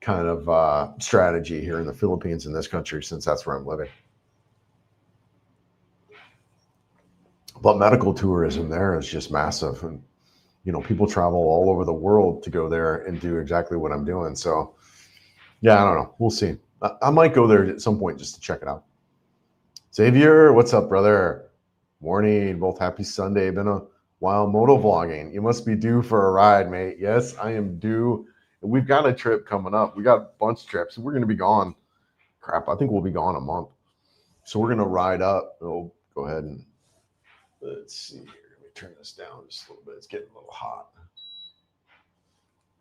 [SPEAKER 1] kind of strategy here in the Philippines, in this country, since that's where I'm living. But medical tourism there is just massive. And, you know, people travel all over the world to go there and do exactly what I'm doing. So yeah, I don't know. We'll see. I might go there at some point just to check it out. Xavier, what's up, brother? Morning, both happy Sunday. Been a while moto vlogging. You must be due for a ride, mate. Yes, I am due. We've got a trip coming up. We got a bunch of trips. We're going to be gone. Crap, I think we'll be gone a month. So we're going to ride up. Oh, go ahead and let's see here. Let me turn this down just a little bit. It's getting a little hot.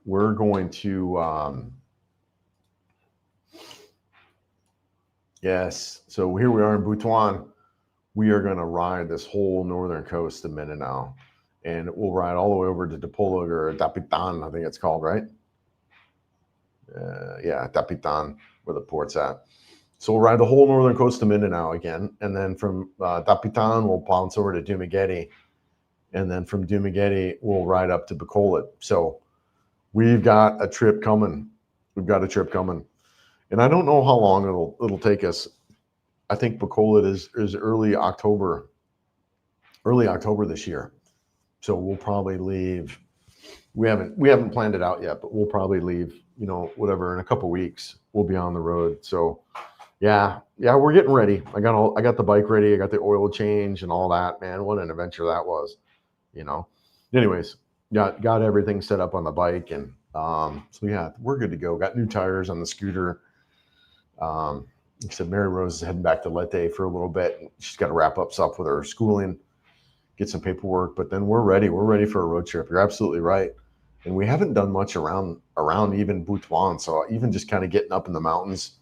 [SPEAKER 1] We're going to, yes. So here we are in Butuan. We are going to ride this whole northern coast of Mindanao, and we'll ride all the way over to Dipolog or Dapitan, I think it's called, right? Yeah, Dapitan, where the port's at. So we'll ride the whole northern coast of Mindanao again, and then from Dapitan, we'll bounce over to Dumaguete, and then from Dumaguete, we'll ride up to Bacolod. So we've got a trip coming. We've got a trip coming, and I don't know how long it'll take us. I think Bacolod is early October this year. So we'll probably leave. We haven't planned it out yet, but we'll probably leave, whatever, in a couple weeks. We'll be on the road. So yeah, we're getting ready. I got the bike ready. I got the oil change and all that, man. What an adventure that was, Anyways, got everything set up on the bike, and so yeah, we're good to go. Got new tires on the scooter. Except Mary Rose is heading back to Leyte for a little bit. She's got to wrap up stuff with her schooling, get some paperwork, but then we're ready. We're ready for a road trip. You're absolutely right. And we haven't done much around even Butuan. So even just kind of getting up in the mountains,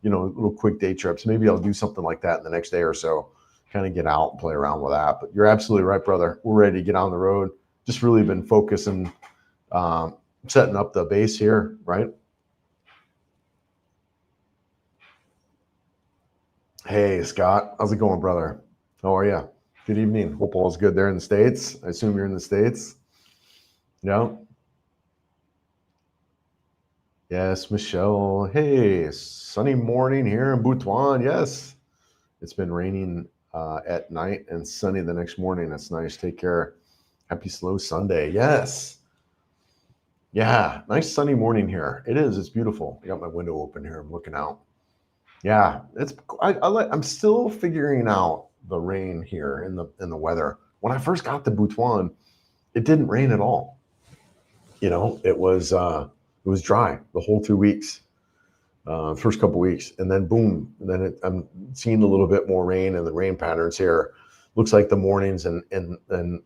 [SPEAKER 1] little quick day trips. Maybe I'll do something like that in the next day or so, kind of get out and play around with that. But you're absolutely right, brother. We're ready to get on the road. Just really been focusing, setting up the base here, right? Hey, Scott. How's it going, brother? How are you? Good evening. Hope all's good there in the States. I assume you're in the States. Yeah. Yes, Michelle. Hey, sunny morning here in Butuan. Yes. It's been raining at night and sunny the next morning. That's nice. Take care. Happy slow Sunday. Yes. Yeah. Nice sunny morning here. It is. It's beautiful. I got my window open here. I'm looking out. Yeah. I'm still figuring out the rain here in the weather. When I first got to Butuan, it didn't rain at all. It was dry the whole 2 weeks, first couple weeks, and then boom, and then I'm seeing a little bit more rain, and the rain patterns here looks like the mornings and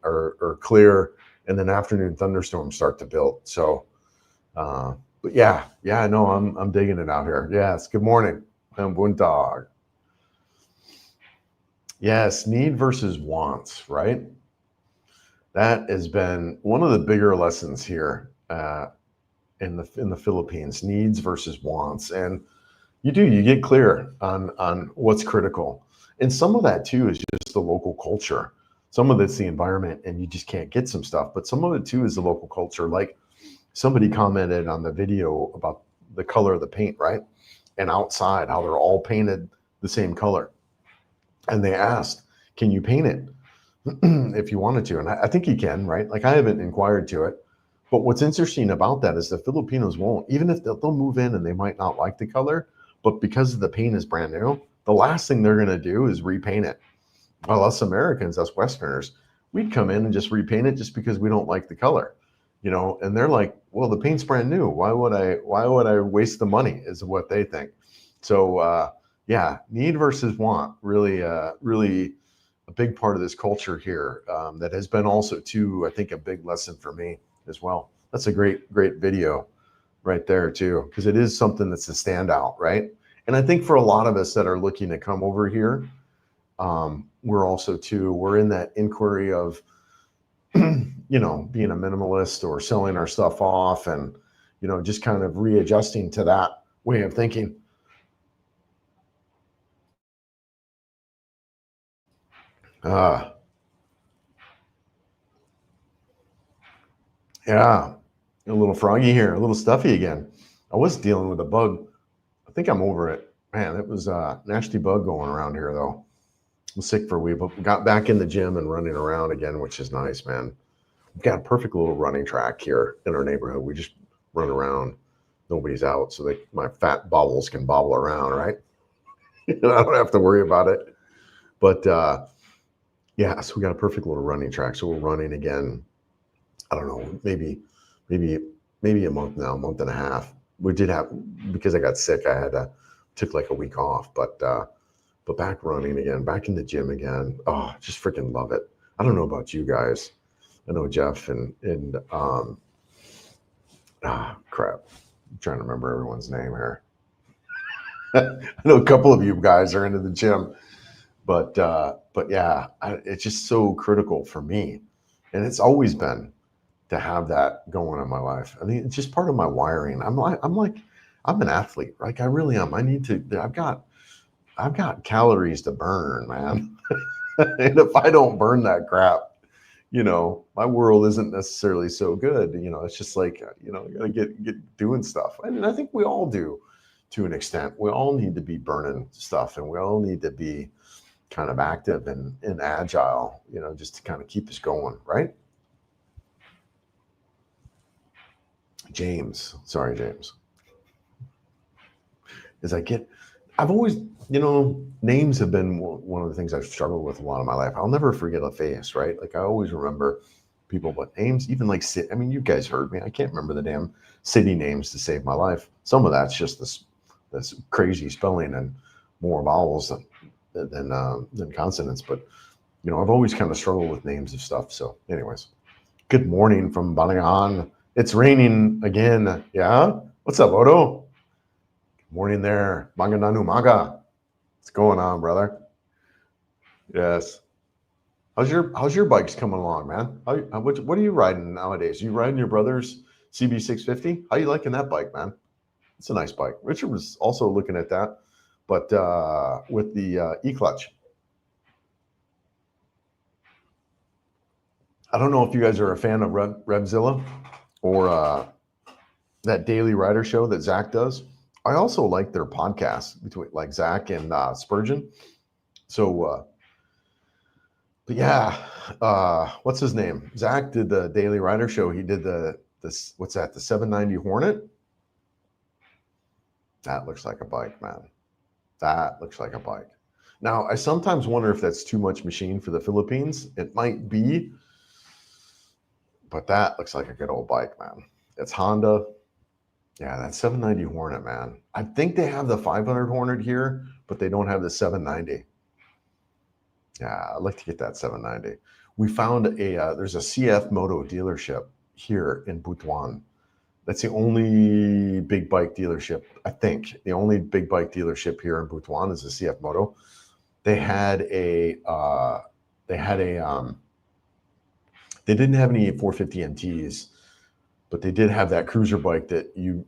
[SPEAKER 1] are clear, and then afternoon thunderstorms start to build. So, but yeah, no, I'm digging it out here. Yes, good morning. I'm Buntag. Yes, need versus wants, right? That has been one of the bigger lessons here in the Philippines: needs versus wants, and you get clear on what's critical, and some of that too is just the local culture. Some of it's the environment, and you just can't get some stuff, but some of it too is the local culture. Like somebody commented on the video about the color of the paint, right? And outside, how they're all painted the same color, and they asked, "Can you paint it?" if you wanted to. And I think you can, right? Like I haven't inquired to it. But what's interesting about that is the Filipinos won't, even if they'll move in and they might not like the color, but because the paint is brand new, the last thing they're going to do is repaint it. Well, us Americans, us Westerners, we'd come in and just repaint it just because we don't like the color, and they're like, well, the paint's brand new. Why would I waste the money is what they think. So, yeah, need versus want, really a big part of this culture here that has been also too, I think, a big lesson for me as well. That's a great video right there too, because it is something that's a standout, right? And I think for a lot of us that are looking to come over here, we're in that inquiry of, being a minimalist or selling our stuff off and, just kind of readjusting to that way of thinking. Yeah, a little froggy here, a little stuffy again. I was dealing with a bug. I think I'm over it. Man, it was a nasty bug going around here, though. I'm sick for a week, but we got back in the gym and running around again, which is nice, man. We've got a perfect little running track here in our neighborhood. We just run around. Nobody's out, so my fat bobbles can bobble around, right? I don't have to worry about it. But yeah, so we got a perfect little running track. So we're running again. I don't know, maybe a month now, a month and a half. We did have, because I got sick, took like a week off, but But back running again, back in the gym again. Oh, just freaking love it. I don't know about you guys. I know Jeff and crap. I'm trying to remember everyone's name here. I know a couple of you guys are into the gym, but yeah, it's just so critical for me, and it's always been to have that going in my life. I mean, it's just part of my wiring. I'm an athlete. Like I really am. I need to. I've got calories to burn, man. And if I don't burn that crap, my world isn't necessarily so good. It's just like, you gotta get doing stuff. And I think we all do to an extent. We all need to be burning stuff, and we all need to be kind of active and agile, just to kind of keep us going, right? Sorry, James. I've always, names have been one of the things I've struggled with a lot of my life. I'll never forget a face, right? Like I always remember people, but names, even like, I mean, you guys heard me. I can't remember the damn city names to save my life. Some of that's just this crazy spelling and more vowels than consonants. But, I've always kind of struggled with names of stuff. So anyways, good morning from Balayan. It's raining again. Yeah. What's up, Odo? Morning there. Magandang umaga. What's going on, brother? Yes. How's your bikes coming along, man? What are you riding nowadays? You riding your brother's CB650? How you liking that bike, man? It's a nice bike. Richard was also looking at that, but with the e-clutch. I don't know if you guys are a fan of Revzilla or that daily rider show that Zach does. I also like their podcast between like Zach and Spurgeon. So, but yeah, what's his name? Zach did the daily rider show. He did what's that? The 790 Hornet. That looks like a bike, man. That looks like a bike. Now, I sometimes wonder if that's too much machine for the Philippines. It might be, but that looks like a good old bike, man. It's Honda. Yeah, that 790 Hornet, man. I think they have the 500 Hornet here, but they don't have the 790. Yeah, I'd like to get that 790. We found there's a CF Moto dealership here in Butuan. That's the only big bike dealership, I think. The only big bike dealership here in Butuan is the CF Moto. They didn't have any 450 MTs, but they did have that cruiser bike that you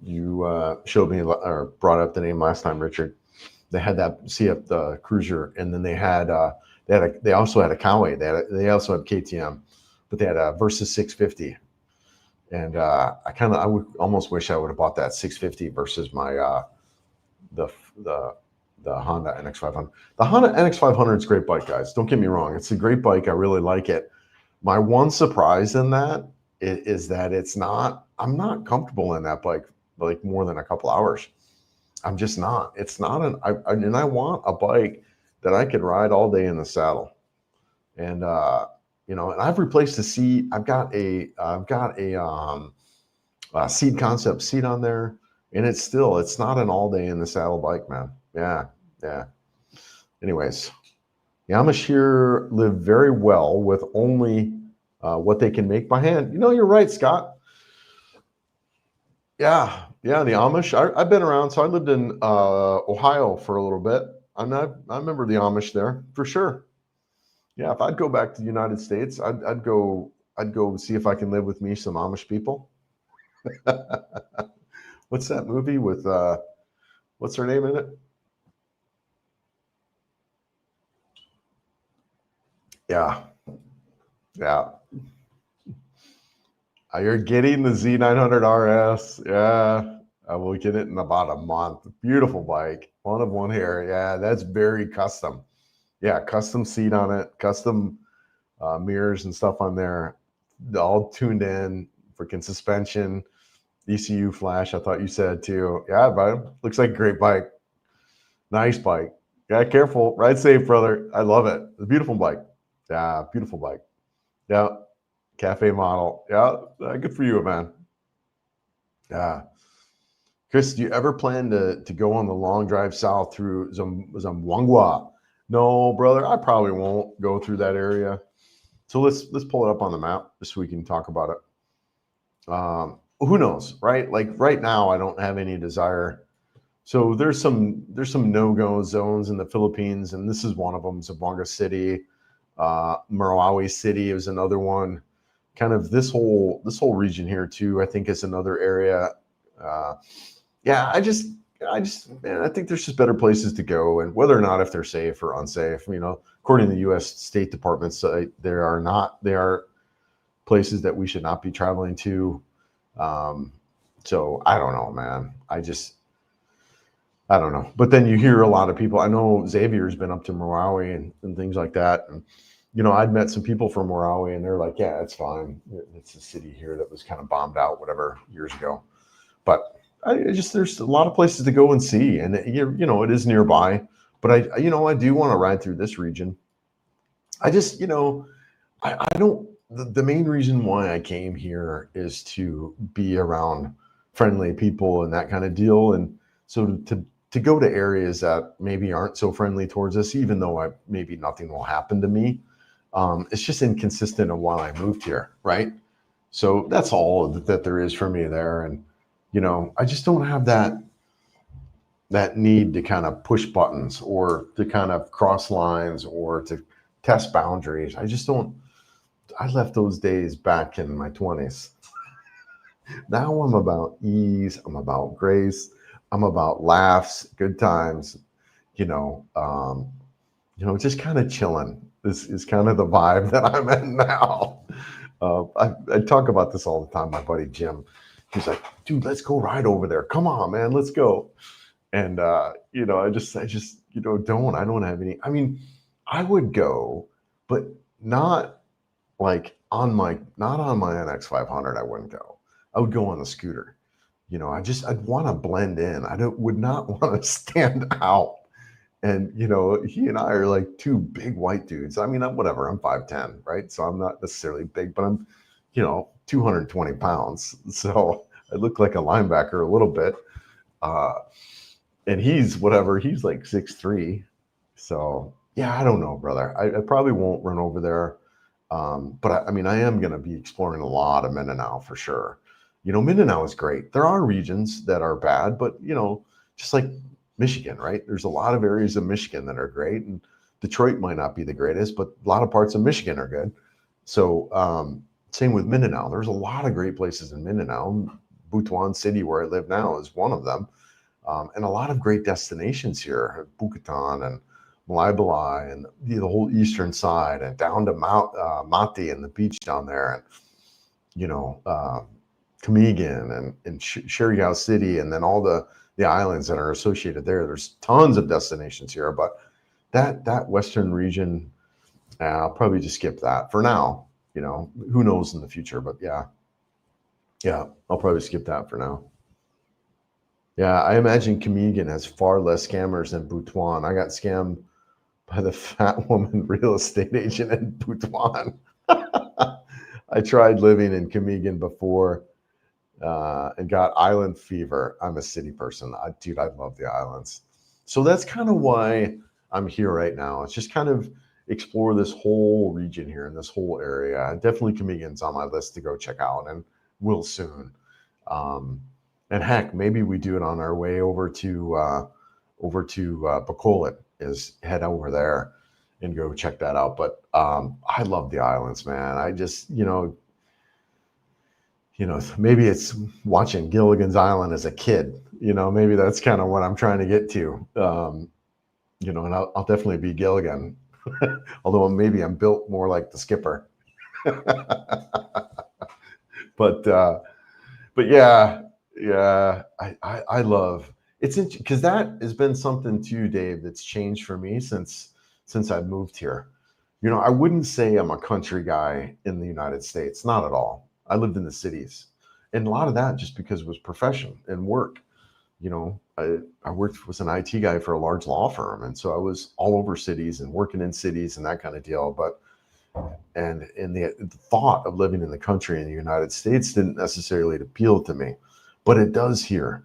[SPEAKER 1] showed me or brought up the name last time, Richard. They had that CF the cruiser, and then they also had a Kawi. They also had KTM, but they had a Versus 650. And I would almost wish I would have bought that 650 versus my the Honda NX500. The Honda NX500 is a great bike, guys. Don't get me wrong; it's a great bike. I really like it. My one surprise in that is that I'm not comfortable in that bike like more than a couple hours. I'm just not. It's not and I want a bike that I could ride all day in the saddle. And and I've replaced the seat. I've got a Seed Concept seat on there, and it's not an all day in the saddle bike, man. Yeah. Anyways, the Amish here live very well with only what they can make by hand. You're right, Scott. Yeah, the Amish. I've been around. So I lived in Ohio for a little bit. I remember the Amish there for sure. Yeah, if I'd go back to the United States, I'd go see if I can live with me some Amish people. What's that movie with what's her name in it? Yeah. You're getting the Z900 RS. Yeah. I will get it in about a month. Beautiful bike. One of one here. Yeah, that's very custom. Yeah, custom seat on it, custom mirrors and stuff on there. All tuned in, freaking suspension, ECU flash. I thought you said too. Yeah, but looks like a great bike. Nice bike. Yeah, careful. Ride safe, brother. I love it. It's a beautiful bike. Yeah, beautiful bike. Yeah, cafe model. Yeah, good for you, man. Yeah. Chris, do you ever plan to go on the long drive south through Zamboanga? No, brother, I probably won't go through that area. So let's pull it up on the map just so we can talk about it. Who knows, right? Like right now, I don't have any desire. So there's some no-go zones in the Philippines, and this is one of them. Zamboanga City, Marawi City is another one. Kind of this whole region here too, I think, is another area. Uh, yeah, man, I think there's just better places to go, and whether or not if they're safe or unsafe, according to the U.S. State Department site, they are places that we should not be traveling to. Um, so I don't know, man. I don't know. But then you hear a lot of people. I know Xavier's been up to Marawi and things like that. And, I'd met some people from Marawi and they're like, yeah, it's fine. It's a city here that was kind of bombed out, whatever, years ago. But there's a lot of places to go and see. And, it is nearby. But I do want to ride through this region. I just, I don't, the main reason why I came here is to be around friendly people and that kind of deal. And so to go to areas that maybe aren't so friendly towards us, even though maybe nothing will happen to me, it's just inconsistent of why I moved here, right? So that's all that there is for me there. And, I just don't have that need to kind of push buttons or to kind of cross lines or to test boundaries. I just don't. I left those days back in my 20s. Now I'm about ease. I'm about grace. I'm about laughs, good times, just kind of chilling. This is kind of the vibe that I'm in now. I talk about this all the time. My buddy Jim, he's like, dude, let's go ride over there. Come on, man, let's go. And, I just, I don't have any, I mean, I would go, but not not on my NX 500. I wouldn't go. I would go on the scooter. I'd want to blend in. Would not want to stand out. And, he and I are like two big white dudes. I mean, whatever, I'm 5'10", right? So I'm not necessarily big, but I'm, 220 pounds. So I look like a linebacker a little bit. And he's like 6'3". So yeah, I don't know, brother. I probably won't run over there. But I mean, I am going to be exploring a lot of Mindanao for sure. Mindanao is great. There are regions that are bad, but just like Michigan, right? There's a lot of areas of Michigan that are great, and Detroit might not be the greatest, but a lot of parts of Michigan are good. So same with Mindanao. There's a lot of great places in Mindanao. Butuan City, where I live now, is one of them, and a lot of great destinations here. Butuan and Malay and the whole eastern side, and down to Mati and the beach down there, and Camiguin and Surigao City, and then all the islands that are associated there. There's tons of destinations here, but that western region, I'll probably just skip that for now. Who knows in the future, but yeah, I'll probably skip that for now. Yeah, I imagine Camiguin has far less scammers than Butuan. I got scammed by the fat woman real estate agent in Butuan. I tried living in Camiguin before and got island fever. I'm a city person. Dude, I love the islands. So that's kind of why I'm here right now. It's just kind of explore this whole region here and this whole area. Definitely Camiguin's on my list to go check out, and will soon. And heck, maybe we do it on our way over to Bacolod, is head over there and go check that out. But I love the islands, man. I just, maybe it's watching Gilligan's Island as a kid. Maybe that's kind of what I'm trying to get to. And I'll definitely be Gilligan, although maybe I'm built more like the skipper. But yeah, I love it's because that has been something too, Dave, that's changed for me since I've moved here. I wouldn't say I'm a country guy in the United States, not at all. I lived in the cities, and a lot of that just because it was profession and work. I worked was an IT guy for a large law firm, and so I was all over cities and working in cities and that kind of deal. But the thought of living in the country in the United States didn't necessarily appeal to me, but it does here.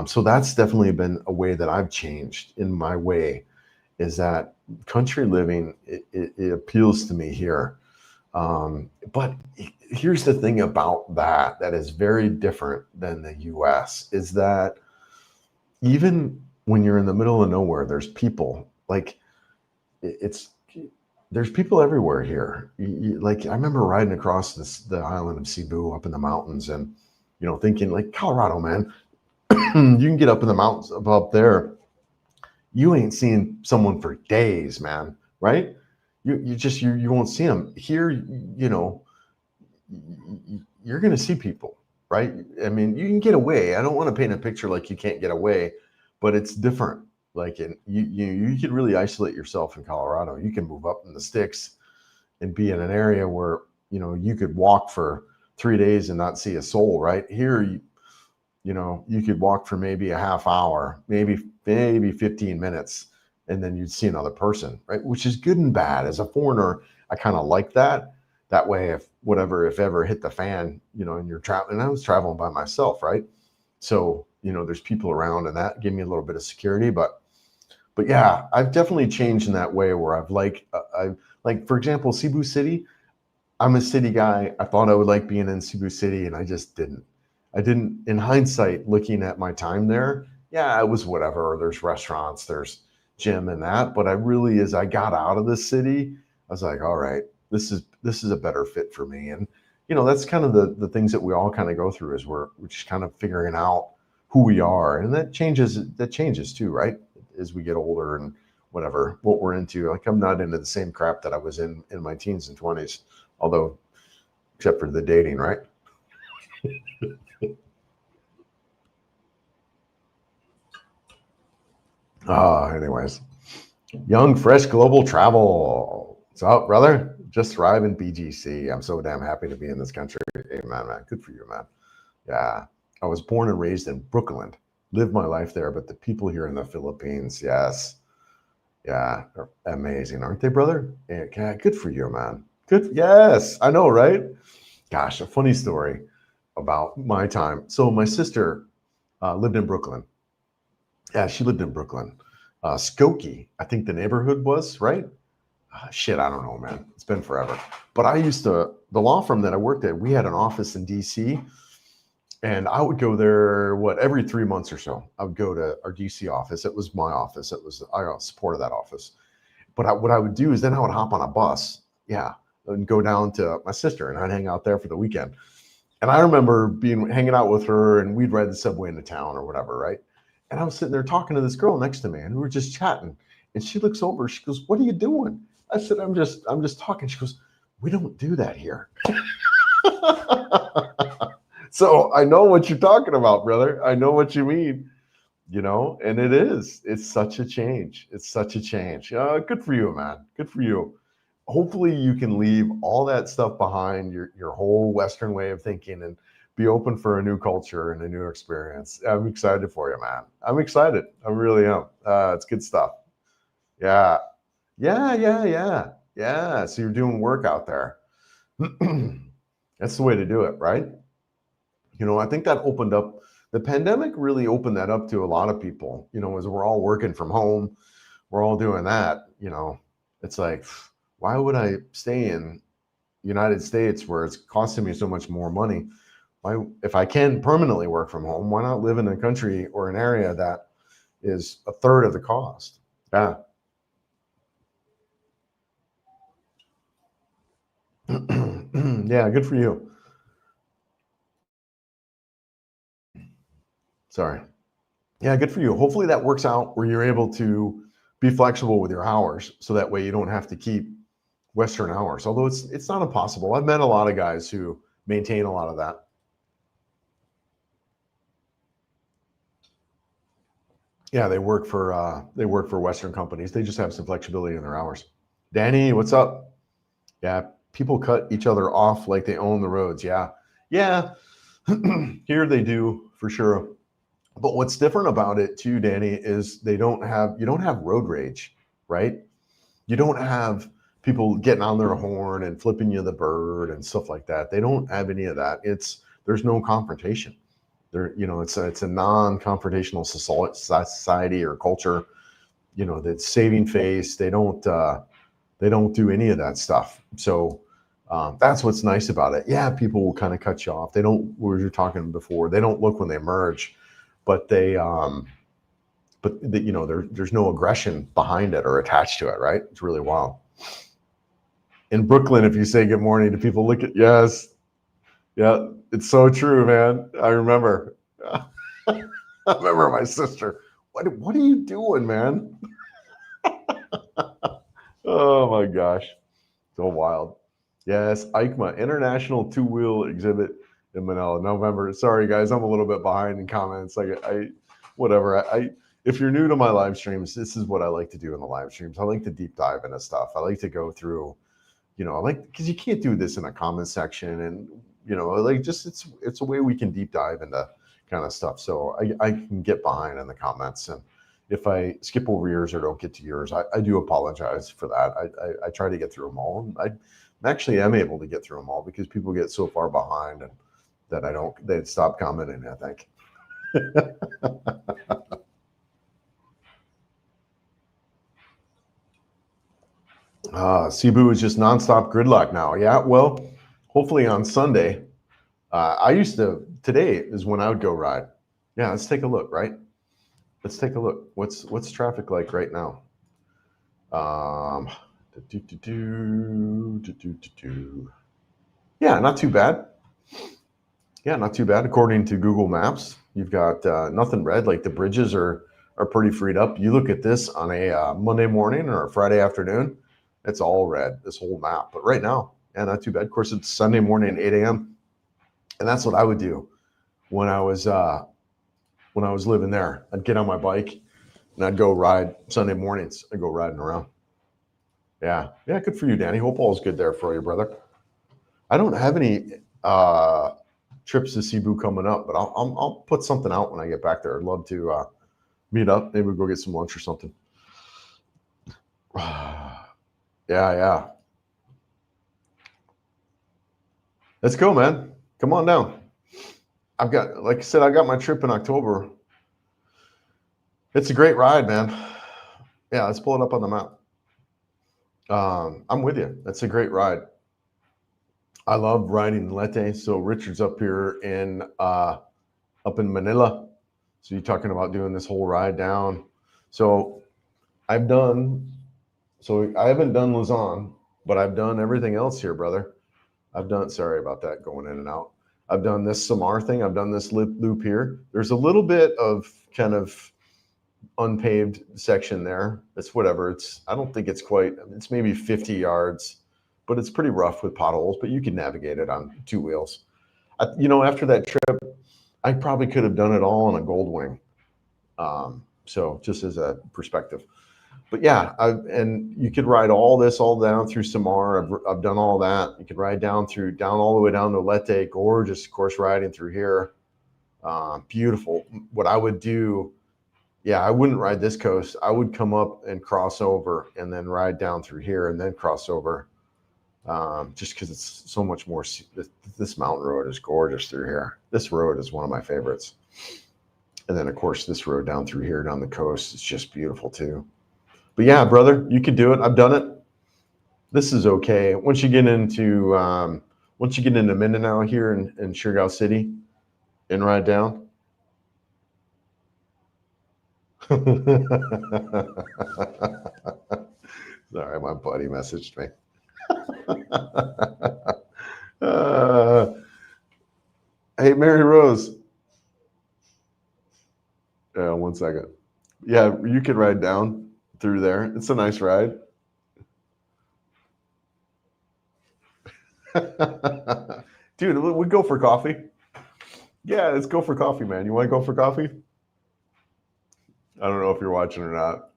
[SPEAKER 1] So that's definitely been a way that I've changed in my way, is that country living, it appeals to me here. But here's the thing about that is very different than the US is that even when you're in the middle of nowhere, there's people like it's there's people everywhere here. Like I remember riding across the island of Cebu up in the mountains and, thinking like Colorado, man, you can get up in the mountains up there. You ain't seen someone for days, man, right? You won't see them here. You're going to see people, right? I mean, you can get away. I don't want to paint a picture like you can't get away, but it's different. Like you can really isolate yourself in Colorado. You can move up in the sticks and be in an area where you could walk for 3 days and not see a soul. Right here, you could walk for maybe a half hour, maybe 15 minutes, and then you'd see another person, right? Which is good and bad. As a foreigner, I kind of like that. That way, if ever hit the fan, and you're traveling, and I was traveling by myself, right? So, there's people around and that gave me a little bit of security, but yeah, I've definitely changed in that way where I for example, Cebu City, I'm a city guy. I thought I would like being in Cebu City and I just didn't. In hindsight, looking at my time there, yeah, it was whatever. There's restaurants, there's gym and that, but as I got out of the city, I was like, all right, this is a better fit for me. And, that's kind of the things that we all kind of go through is we're just kind of figuring out who we are. And that changes too, right? As we get older and whatever, what we're into. Like I'm not into the same crap that I was in my teens and 20s, although except for the dating, right? Anyways, young, fresh global travel. What's up, brother? Just thrive in BGC. I'm so damn happy to be in this country. Amen, man. Good for you, man. Yeah. I was born and raised in Brooklyn. Lived my life there, but the people here in the Philippines, yes. Yeah, they're amazing, aren't they, brother? Yeah, good for you, man. Good. Yes, I know, right? Gosh, a funny story about my time. So my sister lived in Brooklyn. Yeah, she lived in Brooklyn. Skokie, I think the neighborhood was, right? Shit, I don't know, man. It's been forever. But the law firm that I worked at, we had an office in DC, and I would go there, every 3 months or so. I would go to our DC office. It was my office. I supported that office. But what I would do is then I would hop on a bus, yeah, and go down to my sister, and I'd hang out there for the weekend. And I remember hanging out with her, and we'd ride the subway into town or whatever, right? And I was sitting there talking to this girl next to me, and we were just chatting. And she looks over, she goes, "What are you doing?" I said, I'm just talking. She goes, "We don't do that here." So I know what you're talking about, brother. I know what you mean, and it's such a change. It's such a change. Good for you, man. Good for you. Hopefully you can leave all that stuff behind, your whole Western way of thinking, and be open for a new culture and a new experience. I'm excited for you, man. I'm excited. I really am. It's good stuff. Yeah. Yeah, yeah, yeah. Yeah. So you're doing work out there. That's the way to do it, right? I think that the pandemic really opened that up to a lot of people, as we're all working from home, we're all doing that, it's like, why would I stay in United States where it's costing me so much more money? Why, if I can permanently work from home, why not live in a country or an area that is a third of the cost? Yeah. Yeah, good for you. Sorry. Yeah, good for you. Hopefully that works out where you're able to be flexible with your hours, so that way you don't have to keep Western hours. Although it's not impossible. I've met a lot of guys who maintain a lot of that. Yeah, they work for Western companies. They just have some flexibility in their hours. Danny, what's up? Yeah, people cut each other off like they own the roads. Yeah, yeah. Here they do for sure. But what's different about it too, Danny, is you don't have road rage, right? You don't have people getting on their horn and flipping you the bird and stuff like that. They don't have any of that. There's no confrontation. It's a non-confrontational society or culture. you know, that's saving face. They don't do any of that stuff. So that's what's nice about it. Yeah, people will kind of cut you off. They don't, we were talking before, they don't look when they merge, but you know, there's no aggression behind it or attached to it, right? It's really wild. In Brooklyn, if you say good morning to people, look at, yes. Yeah, it's so true, man. I remember. I remember my sister. What are you doing, man? Oh my gosh. So wild. Yes, EICMA, International Two-Wheel Exhibit in Manila, November. Sorry, guys, I'm a little bit behind in comments. Whatever. If you're new to my live streams, this is what I like to do in the live streams. I like to deep dive into stuff. I like to go through, you know, because you can't do this in a comment section, and you know, like just it's a way we can deep dive into kind of stuff. So I can get behind in the comments, and if I skip over yours or don't get to yours, I do apologize for that. I try to get through them all. I actually am able to get through them all because people get so far behind and that they'd stop commenting, I think. Cebu is just nonstop gridlock now. Yeah, well, hopefully on Sunday. Today is when I would go ride. Yeah, let's take a look, right? Let's take a look. What's traffic like right now? Yeah, not too bad. Yeah, not too bad. According to Google Maps, you've got nothing red. Like the bridges are pretty freed up. You look at this on a Monday morning or a Friday afternoon, it's all red, this whole map. But right now, yeah, not too bad. Of course, it's Sunday morning, 8 a.m. And that's what I would do when I was living there. I'd get on my bike and I'd go ride Sunday mornings. I'd go riding around. Yeah, good for you, Danny. Hope all's good there for you, brother. I don't have any trips to Cebu coming up, but I'll put something out when I get back there. I'd love to meet up. Maybe we'll go get some lunch or something. Yeah. Let's go, man. Come on down. Like I said, I got my trip in October. It's a great ride, man. Yeah, let's pull it up on the map. I'm with you. That's a great ride. I love riding Leyte. So Richard's up here up in Manila. So you're talking about doing this whole ride down. So I haven't done Luzon, but I've done everything else here, brother. Sorry about that going in and out. I've done this Samar thing. I've done this loop here. There's a little bit of kind of unpaved section there. It's whatever. I don't think it's quite, it's maybe 50 yards, but it's pretty rough with potholes, but you can navigate it on two wheels. After that trip, I probably could have done it all on a Goldwing. So just as a perspective. But yeah, and you could ride all down through Samar. I've done all that. You could ride down all the way down to Leyte. Gorgeous course riding through here. Beautiful. What I would do, I wouldn't ride this coast. I would come up and cross over and then ride down through here and then cross over. Just because it's so much more. This mountain road is gorgeous through here. This road is one of my favorites. And then, of course, this road down through here, down the coast, is just beautiful too. But yeah, brother, you could do it. I've done it. This is okay. Once you get into Mindanao here in Siargao City and ride down. Sorry, my buddy messaged me. Hey, Mary Rose. 1 second. Yeah, you could ride down through there. It's a nice ride. Dude, we go for coffee. Yeah, let's go for coffee, man. You want to go for coffee? I don't know if you're watching or not.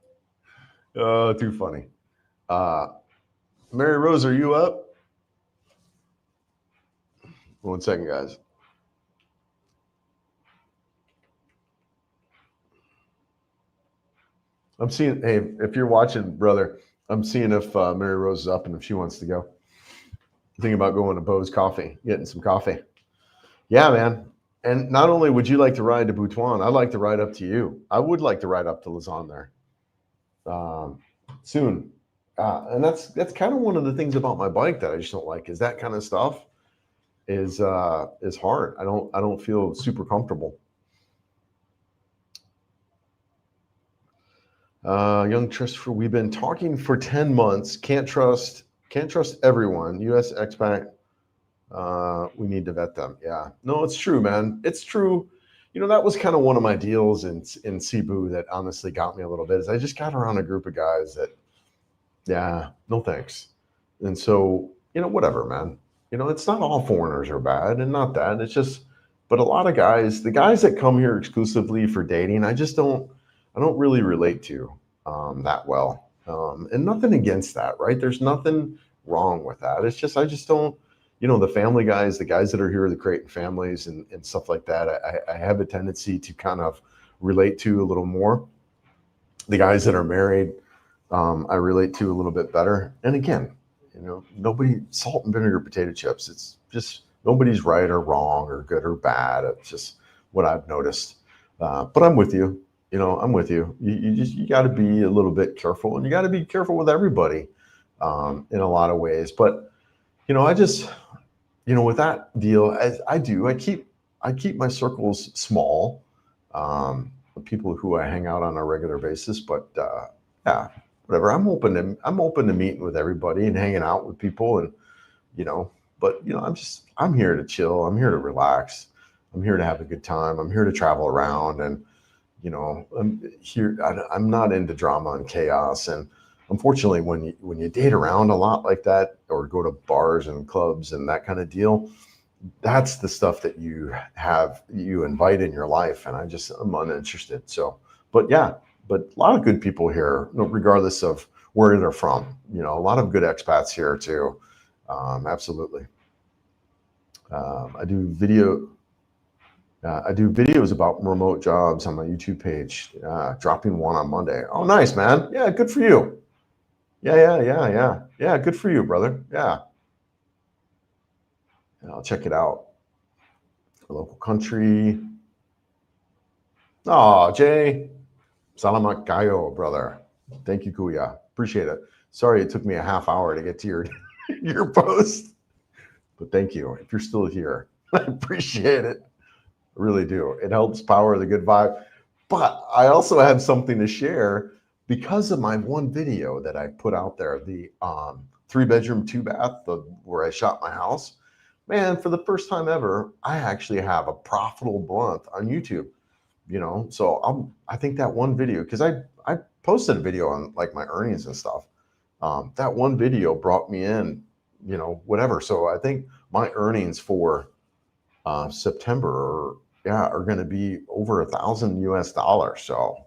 [SPEAKER 1] Oh, too funny. Mary Rose, are you up? 1 second, guys. I'm seeing, hey, if you're watching, brother, I'm seeing if Mary Rose is up and if she wants to go. Thinking about going to Bo's Coffee, getting some coffee. Yeah, man. And not only would you like to ride to Butuan, I'd like to ride up to you. I would like to ride up to Luzon there. soon. And that's kind of one of the things about my bike that I just don't like is that kind of stuff is hard. I don't feel super comfortable. Young Christopher, we've been talking for 10 months. Can't trust everyone. US expat. We need to vet them. Yeah. No, it's true, man. It's true. You know, that was kind of one of my deals in Cebu that honestly got me a little bit is I just got around a group of guys that, yeah, no thanks. And so, you know, whatever, man. You know, it's not all foreigners are bad and not that. It's just, but a lot of guys, the guys that come here exclusively for dating, I don't really relate to that well. And nothing against that, right? There's nothing wrong with that. It's just, I just don't, you know, the family guys, the guys that are here, the creating families and stuff like that, I have a tendency to kind of relate to a little more. The guys that are married, I relate to a little bit better. And again, you know, nobody salt and vinegar potato chips. It's just nobody's right or wrong or good or bad. It's just what I've noticed. But I'm with you. You know, I'm with you. You got to be a little bit careful, and you got to be careful with everybody in a lot of ways. But you know, I just, you know, with that deal, as I do, I keep my circles small, the people who I hang out on a regular basis. But yeah, whatever. I'm open to meeting with everybody and hanging out with people, and you know. But you know, I'm here to chill. I'm here to relax. I'm here to have a good time. I'm here to travel around, and you know, I'm here. I'm not into drama and chaos. And unfortunately, when you date around a lot like that, or go to bars and clubs and that kind of deal, that's the stuff that you invite in your life. And I'm uninterested. So, but yeah, but a lot of good people here, regardless of where they're from. You know, a lot of good expats here too. Absolutely. I do videos about remote jobs on my YouTube page, dropping one on Monday. Oh, nice, man. Yeah, good for you. Yeah, good for you, brother. Yeah. I'll check it out. A local country. Oh, Jay. Salamat kayo, brother. Thank you, Kuya. Appreciate it. Sorry it took me a half hour to get to your your post. But thank you. If you're still here, I appreciate it. I really do. It helps power the good vibe. But I also have something to share because of my one video that I put out there, the 3-bedroom, 2-bath, where I shot my house. Man, for the first time ever, I actually have a profitable month on YouTube. You know, so I think that one video, because I posted a video on like my earnings and stuff. That one video brought me in, you know, whatever. So I think my earnings for September are going to be over $1,000 US. So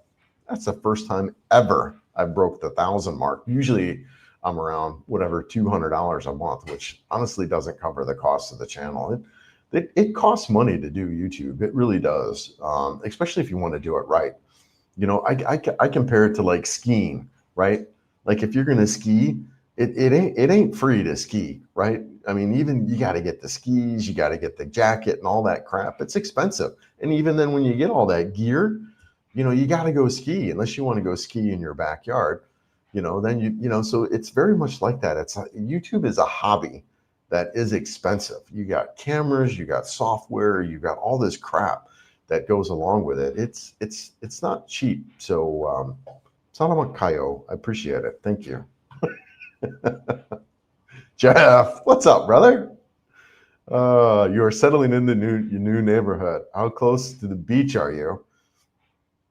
[SPEAKER 1] that's the first time ever I broke the 1,000 mark. Usually I'm around whatever $200 a month, which honestly doesn't cover the cost of the channel. It costs money to do YouTube. It really does, especially if you want to do it right. You know, I compare it to like skiing, right? Like if you're going to ski, it ain't free to ski, right? I mean, even you got to get the skis, you got to get the jacket and all that crap. It's expensive. And even then when you get all that gear, you know, you got to go ski unless you want to go ski in your backyard, you know, then you know, so it's very much like that. YouTube is a hobby that is expensive. You got cameras, you got software, you got all this crap that goes along with it. It's not cheap. So, Salamat kayo. I appreciate it. Thank you. Jeff, what's up, brother? You are settling in your new neighborhood. How close to the beach are you?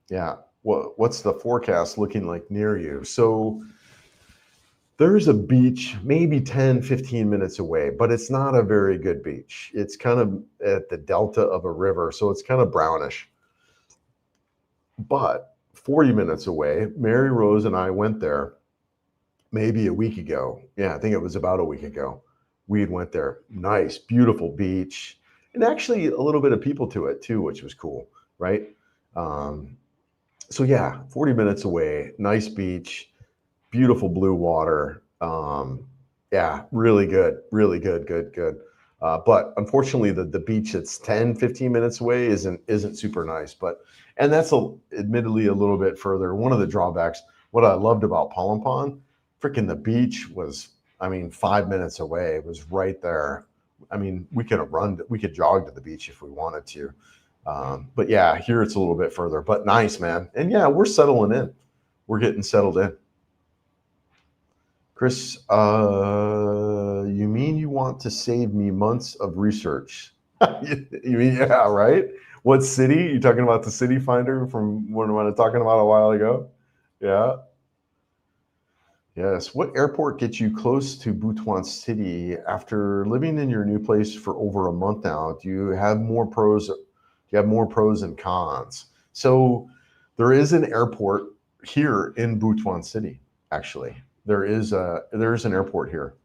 [SPEAKER 1] Yeah. What's the forecast looking like near you? So there's a beach maybe 10, 15 minutes away, but it's not a very good beach. It's kind of at the delta of a river, so it's kind of brownish. But 40 minutes away, Mary Rose and I went there maybe a week ago. Yeah, I think it was about a week ago. We went there. Nice, beautiful beach, and actually a little bit of people to it too, which was cool, right? So yeah, 40 minutes away, nice beach, beautiful blue water. Yeah, really good, good. But unfortunately, the beach that's 10, 15 minutes away isn't super nice. And that's admittedly a little bit further. One of the drawbacks, what I loved about Pond, freaking the beach was, I mean, 5 minutes away. It was right there. I mean, we could jog to the beach if we wanted to. But yeah, here it's a little bit further, but nice, man. And yeah, we're settling in. We're getting settled in. Chris, you mean you want to save me months of research? You mean, yeah, right? What city? You talking about the city finder from when I was talking about a while ago? Yeah. Yes. What airport gets you close to Butuan City after living in your new place for over a month now? Do you have more pros? Do you have more pros and cons? So there is an airport here in Butuan City, actually. There's an airport here.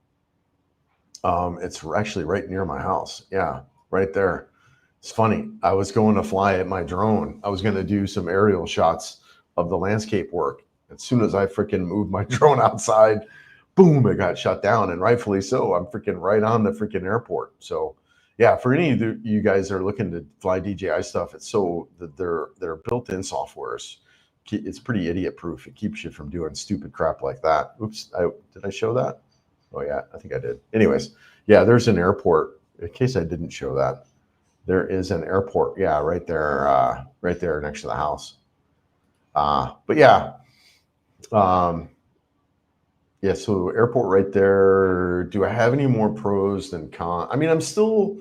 [SPEAKER 1] It's actually right near my house. Yeah, right there. It's funny. I was going to fly my drone. I was going to do some aerial shots of the landscape work. As soon as I freaking moved my drone outside, boom, it got shut down, and rightfully so. I'm freaking right on the freaking airport. So, yeah, for any of you guys that are looking to fly DJI stuff, it's so that their built-in softwares. It's pretty idiot-proof. It keeps you from doing stupid crap like that. Oops, did I show that? Oh yeah, I think I did. Anyways, yeah, there's an airport. In case I didn't show that, there is an airport. Yeah, right there next to the house. But yeah, yeah. So airport right there. Do I have any more pros than cons? I mean, it's still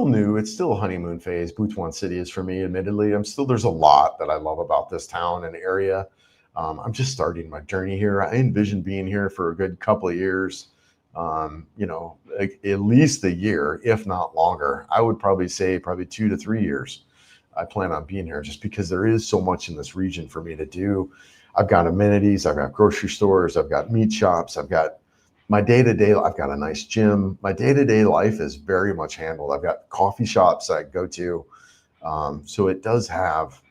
[SPEAKER 1] new. It's still honeymoon phase. Butuan City is for me, admittedly. There's a lot that I love about this town and area. I'm just starting my journey here. I envision being here for a good couple of years, at least a year, if not longer. I would probably say 2 to 3 years. I plan on being here just because there is so much in this region for me to do. I've got amenities, I've got grocery stores, I've got meat shops, I've got my day-to-day, I've got a nice gym. My day-to-day life is very much handled. I've got coffee shops I go to. So it does have,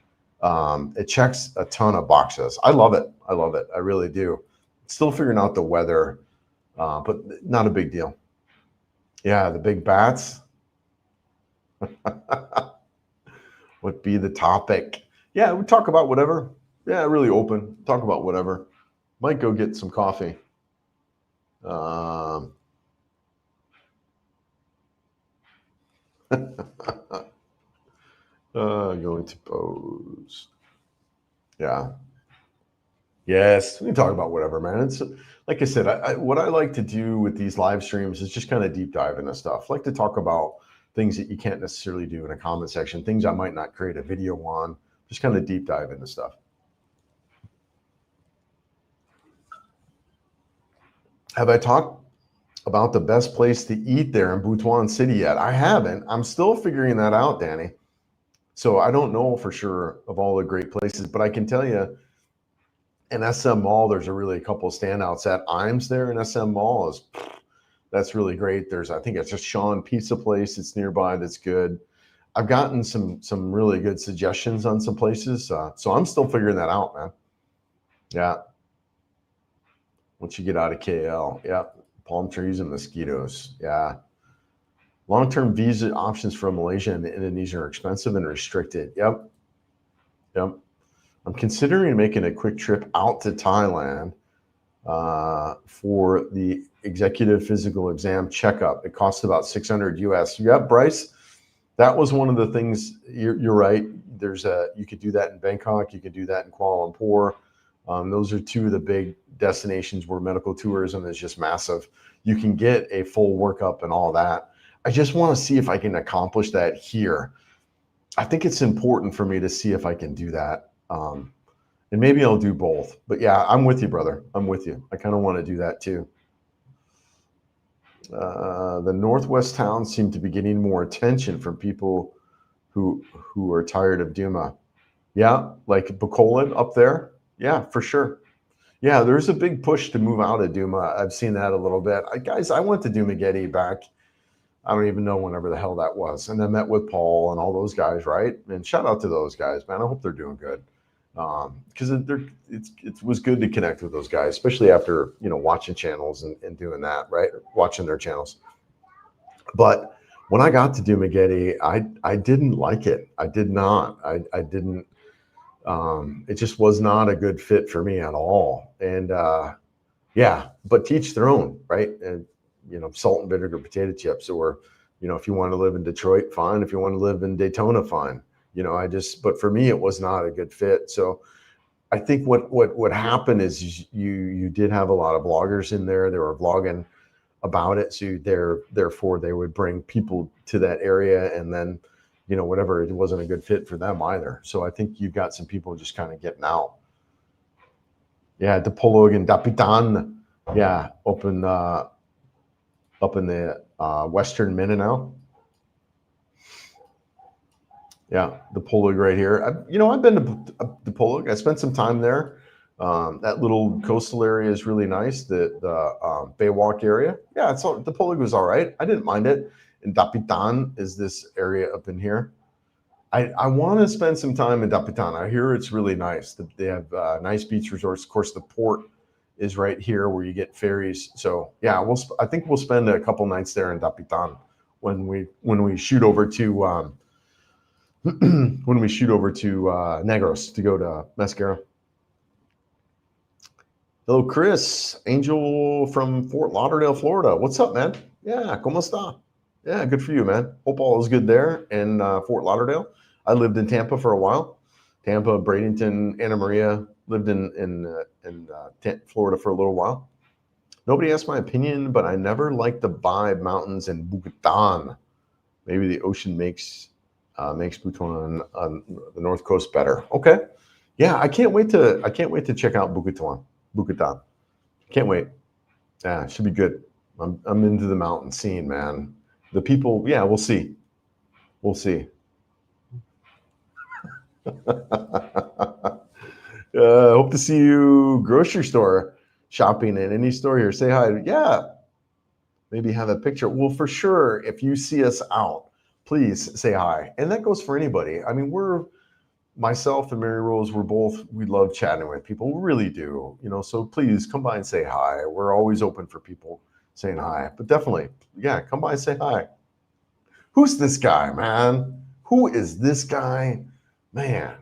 [SPEAKER 1] it checks a ton of boxes. I love it. I really do. Still figuring out the weather, but not a big deal. Yeah, the big bats. What be the topic? Yeah, we talk about whatever. Yeah, really open. Talk about whatever. Might go get some coffee. Going to pose. Yeah. Yes, we can talk about whatever, man. It's like I said, what I like to do with these live streams is just kind of deep dive into stuff. I like to talk about things that you can't necessarily do in a comment section, things I might not create a video on, just kind of deep dive into stuff. Have I talked about the best place to eat there in Butuan City yet? I haven't. I'm still figuring that out, Danny. So I don't know for sure of all the great places, but I can tell you in SM Mall, there's a couple of standouts. At Imes there in SM Mall that's really great. I think it's just Sean Pizza Place. It's nearby. That's good. I've gotten some really good suggestions on some places. So I'm still figuring that out, man. Yeah. Once you get out of KL, yeah. Palm trees and mosquitoes. Yeah. Long-term visa options from Malaysia and Indonesia are expensive and restricted. Yep. I'm considering making a quick trip out to Thailand for the executive physical exam checkup. It costs about 600 US. Yep, Bryce. That was one of the things. You're right. You could do that in Bangkok. You could do that in Kuala Lumpur. Those are two of the big destinations where medical tourism is just massive. You can get a full workup and all that. I just want to see if I can accomplish that here. I think it's important for me to see if I can do that. And maybe I'll do both. But yeah, I'm with you, brother. I'm with you. I kind of want to do that too. The Northwest towns seem to be getting more attention from people who are tired of Duma. Yeah, like Bacolod up there. Yeah, for sure. Yeah, there's a big push to move out of Duma. I've seen that a little bit. Guys, I went to Dumaguete back, I don't even know whenever the hell that was. And I met with Paul and all those guys, right? And shout out to those guys, man. I hope they're doing good. Because it was good to connect with those guys, especially after, watching channels and doing that, right? Watching their channels. But when I got to Dumaguete, I didn't like it. I did not. I didn't. It just was not a good fit for me at all. And yeah, but teach their own, right? And salt and vinegar potato chips, or if you want to live in Detroit, fine. If you want to live in Daytona, fine. But for me, it was not a good fit. So I think what happened is you did have a lot of bloggers in there. They were vlogging about it, so therefore they would bring people to that area, and then whatever, it wasn't a good fit for them either. So I think you've got some people just kind of getting out. Yeah, Dipolog and Dapitan, yeah, open up in the western Mindanao. Yeah, Dipolog right here. I've been to Dipolog. I spent some time there. That little coastal area is really nice. The Baywalk area. Yeah, Dipolog was all right. I didn't mind it. And Dapitan is this area up in here. I want to spend some time in Dapitan. I hear it's really nice. They have nice beach resorts. Of course, the port is right here where you get ferries. So yeah, I think we'll spend a couple nights there in Dapitan when we shoot over to Negros to go to MassKara. Hello, Chris, Angel from Fort Lauderdale, Florida. What's up, man? Yeah, ¿cómo está? Yeah, good for you, man. Hope all is good there in Fort Lauderdale. I lived in Tampa for a while. Tampa, Bradenton, Anna Maria. Lived in Florida for a little while. Nobody asked my opinion, but I never liked the vibe mountains in Butuan. Maybe the ocean makes Butuan on the north coast better. Okay, yeah, I can't wait to check out Butuan. Can't wait. Yeah, it should be good. I'm into the mountain scene, man. The people, yeah, we'll see. Hope to see you grocery store shopping in any store here. Say hi. Yeah, maybe have a picture. Well, for sure, if you see us out, please say hi. And that goes for anybody. I mean, myself and Mary Rose, we love chatting with people. We really do. So please come by and say hi. We're always open for people saying hi. But definitely, yeah, come by and say hi. Who's this guy, man? Who is this guy? Man.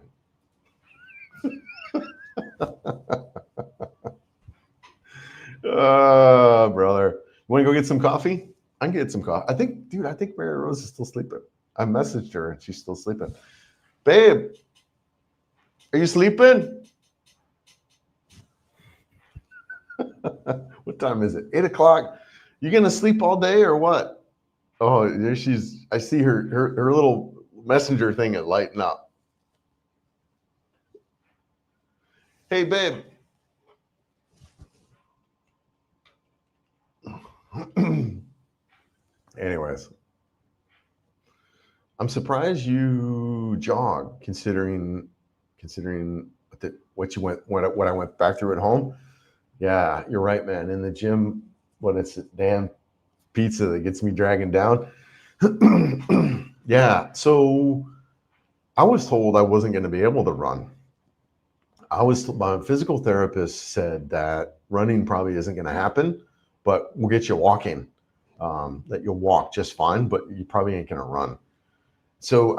[SPEAKER 1] Brother. You want to go get some coffee? I can get some coffee. I think Mary Rose is still sleeping. I messaged her and she's still sleeping. Babe, are you sleeping? What time is it? 8 o'clock. You gonna sleep all day or what? Oh, there she's. I see her little messenger thing at lighting up. Hey, babe. Anyways, I'm surprised you jog, considering what I went back through at home. Yeah, you're right, man. In the gym, it's a damn pizza that gets me dragging down. Yeah, so I was told I wasn't going to be able to run. My physical therapist said that running probably isn't going to happen, but we'll get you walking. That you'll walk just fine, but you probably ain't going to run. So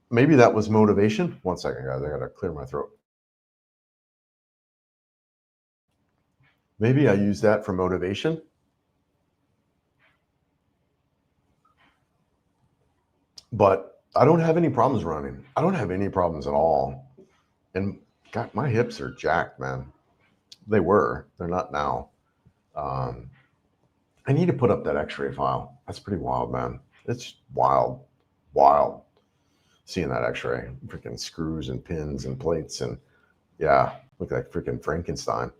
[SPEAKER 1] maybe that was motivation. 1 second, guys. I got to clear my throat. Maybe I use that for motivation. But I don't have any problems running. I don't have any problems at all. And God, my hips are jacked, man. They were. They're not now. I need to put up that x-ray file. That's pretty wild, man. It's wild. Seeing that x-ray. Freaking screws and pins and plates and yeah, look like freaking Frankenstein.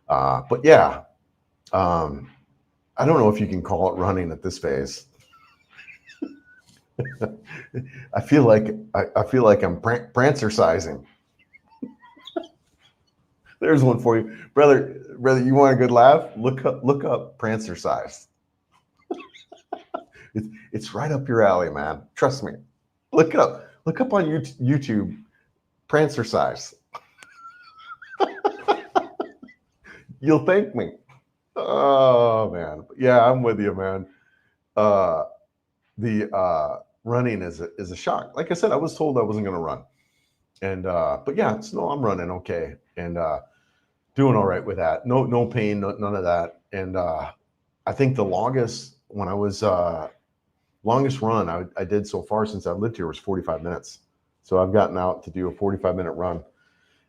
[SPEAKER 1] But yeah, I don't know if you can call it running at this phase. I feel like I'm prancercising. There's one for you, brother. You want a good laugh? Look up prancercise. It's right up your alley, man. Trust me. Look up on YouTube, prancercise. You'll thank me. Oh man, yeah, I'm with you, man. The running is a shock. Like I said, I was told I wasn't going to run. And but yeah, so I'm running okay and doing all right with that. No pain, none of that. And I think the longest when I was longest run I did so far since I lived here was 45 minutes. So I've gotten out to do a 45-minute run.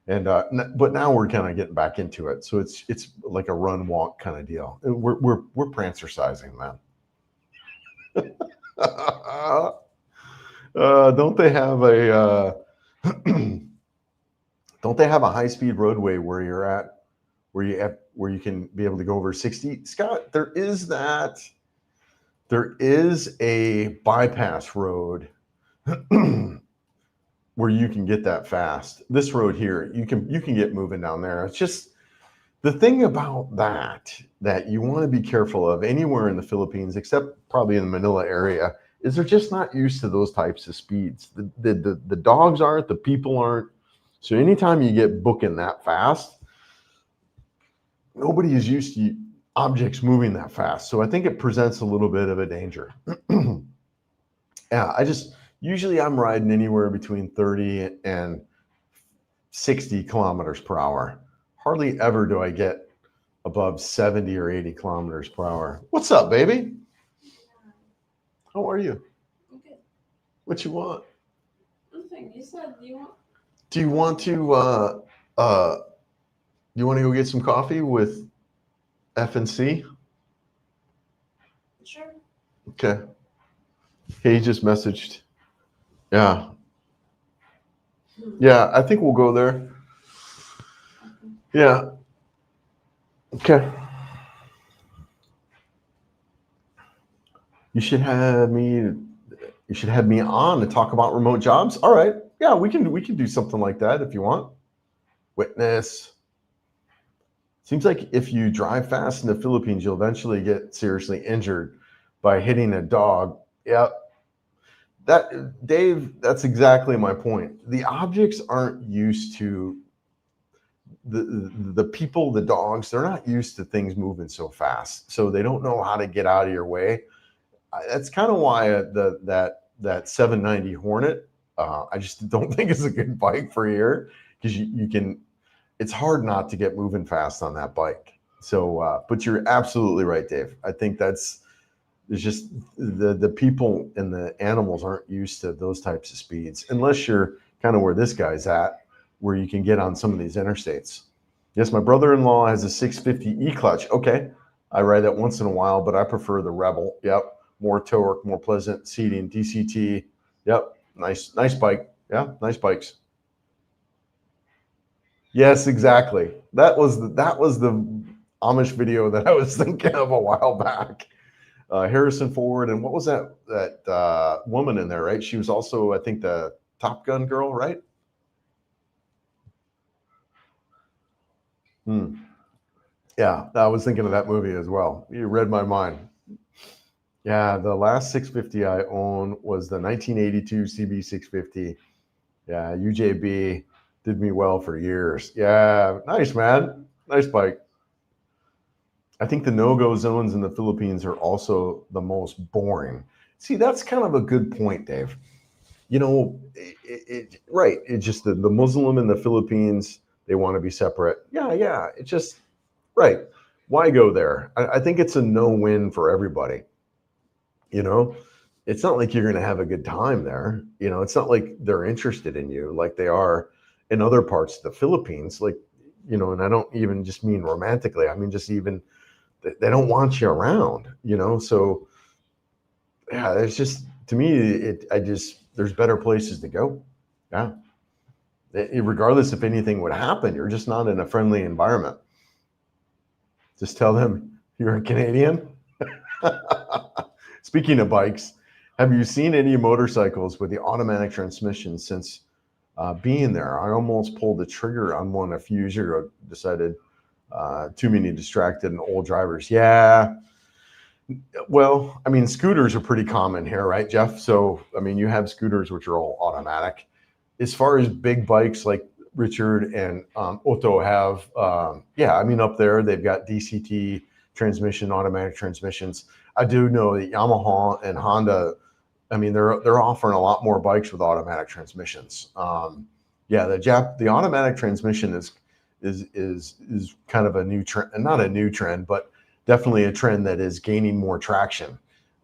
[SPEAKER 1] And but now we're kind of getting back into it. So it's like a run walk kind of deal. We're prancercising, man. Don't they have a don't they have a high speed roadway where you're at where you can be able to go over 60? Scott, there is a bypass road where you can get that fast. This road here, you can get moving down there. It's just the thing about that you want to be careful of anywhere in the Philippines, except probably in the Manila area, is they're just not used to those types of speeds. The dogs aren't, the people aren't. So anytime you get booking that fast, nobody is used to objects moving that fast. So I think it presents a little bit of a danger. Yeah, usually I'm riding anywhere between 30 and 60 kilometers per hour. Hardly ever do I get above 70 or 80 kilometers per hour. What's up, baby? How are you?
[SPEAKER 2] Okay.
[SPEAKER 1] What you want?
[SPEAKER 2] Nothing. You said you want.
[SPEAKER 1] Do you want to you want to go get some coffee with F and C?
[SPEAKER 2] Sure.
[SPEAKER 1] Okay. He just messaged. Yeah. Yeah, I think we'll go there. Yeah. Okay. You should have me on to talk about remote jobs. All right. Yeah, we can do something like that if you want. Witness. Seems like if you drive fast in the Philippines, you'll eventually get seriously injured by hitting a dog. Yep. Dave, that's exactly my point. The objects aren't used to the people, the dogs, they're not used to things moving so fast. So they don't know how to get out of your way. That's kind of why that 790 Hornet, I just don't think it's a good bike for here because you can. It's hard not to get moving fast on that bike. So, but you're absolutely right, Dave. I think it's just the people and the animals aren't used to those types of speeds unless you're kind of where this guy's at, where you can get on some of these interstates. Yes, my brother-in-law has a 650 e-clutch. Okay, I ride that once in a while, but I prefer the Rebel. Yep, more torque, more pleasant seating, DCT. Yep, nice bike. Yeah, nice bikes. Yes, exactly. That was the Amish video that I was thinking of a while back. Harrison Ford, and what was that woman in there? Right, she was also, I think, the Top Gun girl, right? Hmm. Yeah, I was thinking of that movie as well. You read my mind. Yeah, the last 650 I owned was the 1982 CB650. Yeah, UJB did me well for years. Yeah, nice, man. Nice bike. I think the no-go zones in the Philippines are also the most boring. See, that's kind of a good point, Dave. Right. It's just the Muslim in the Philippines, they want to be separate. Yeah. It's just, right. Why go there? I think it's a no-win for everybody. You know, it's not like you're going to have a good time there. It's not like they're interested in you like they are in other parts of the Philippines. Like, and I don't even just mean romantically. I mean, just even they don't want you around, So yeah, it's just, to me, there's better places to go. Yeah. Regardless if anything would happen, you're just not in a friendly environment. Just tell them you're a Canadian. Speaking of bikes, have you seen any motorcycles with the automatic transmission since being there? I almost pulled the trigger on one a few years ago, decided too many distracted and old drivers. Yeah. Well, I mean, scooters are pretty common here, right, Jeff? So, I mean, you have scooters which are all automatic. As far as big bikes like Richard and Otto have, yeah, I mean, up there they've got DCT transmission, automatic transmissions. I do know that Yamaha and Honda, I mean, they're offering a lot more bikes with automatic transmissions. Yeah, the automatic transmission is kind of a new trend, not a new trend, but definitely a trend that is gaining more traction.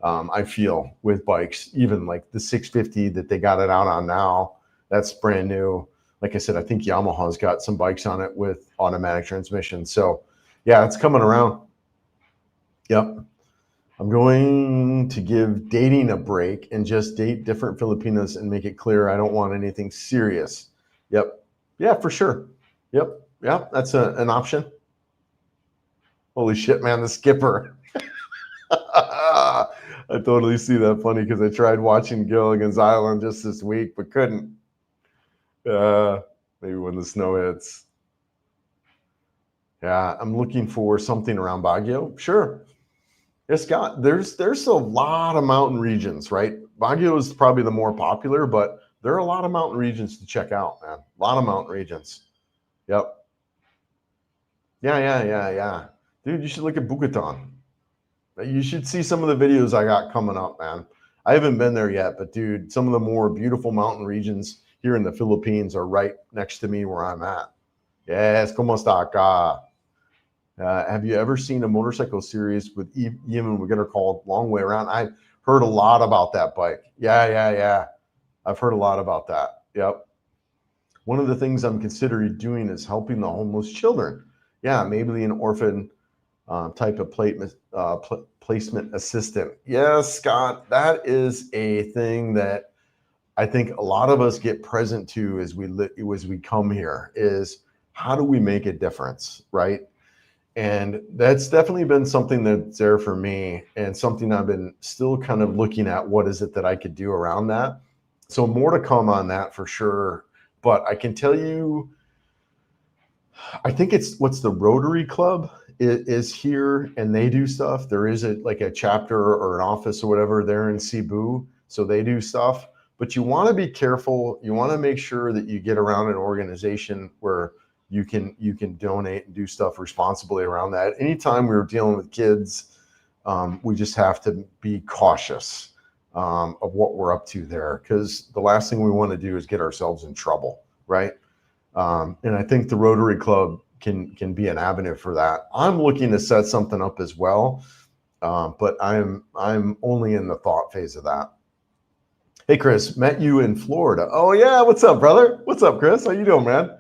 [SPEAKER 1] I feel with bikes, even like the 650 that they got it out on now, that's brand new. Like I said, I think Yamaha's got some bikes on it with automatic transmission. So yeah, it's coming around. Yep. I'm going to give dating a break and just date different Filipinas and make it clear I don't want anything serious. Yep. Yeah, for sure. Yep. Yeah, that's an option. Holy shit, man, the skipper. I totally see that funny because I tried watching Gilligan's Island just this week, but couldn't. Maybe when the snow hits. Yeah, I'm looking for something around Baguio. Sure. Yeah, Scott, there's a lot of mountain regions, right? Baguio is probably the more popular, but there are a lot of mountain regions to check out, man. A lot of mountain regions. Yep. Yeah. Dude, you should look at Butuan. You should see some of the videos I got coming up, man. I haven't been there yet, but dude, some of the more beautiful mountain regions here in the Philippines are right next to me where I'm at. Yes, ¿cómo está acá? Have you ever seen a motorcycle series with Eamon McGinner called Long Way Around? I've heard a lot about that bike. Yeah. I've heard a lot about that. Yep. One of the things I'm considering doing is helping the homeless children. Yeah, maybe an orphan type of placement assistant. Yes, Scott, that is a thing that I think a lot of us get present to as we come here is how do we make a difference, right? And that's definitely been something that's there for me and something I've been still kind of looking at. What is it that I could do around that? So more to come on that for sure. But I can tell you, I think it's what's the Rotary Club is here and they do stuff. There is like a chapter or an office or whatever there in Cebu. So they do stuff, but you want to be careful. You want to make sure that you get around an organization where you can donate and do stuff responsibly around that. Anytime we were dealing with kids, we just have to be cautious of what we're up to there, because the last thing we want to do is get ourselves in trouble, right? And I think the Rotary Club can be an avenue for that. I'm looking to set something up as well, but I'm only in the thought phase of that. Hey, Chris, met you in Florida. Oh yeah, what's up, brother? What's up, Chris? How you doing, man?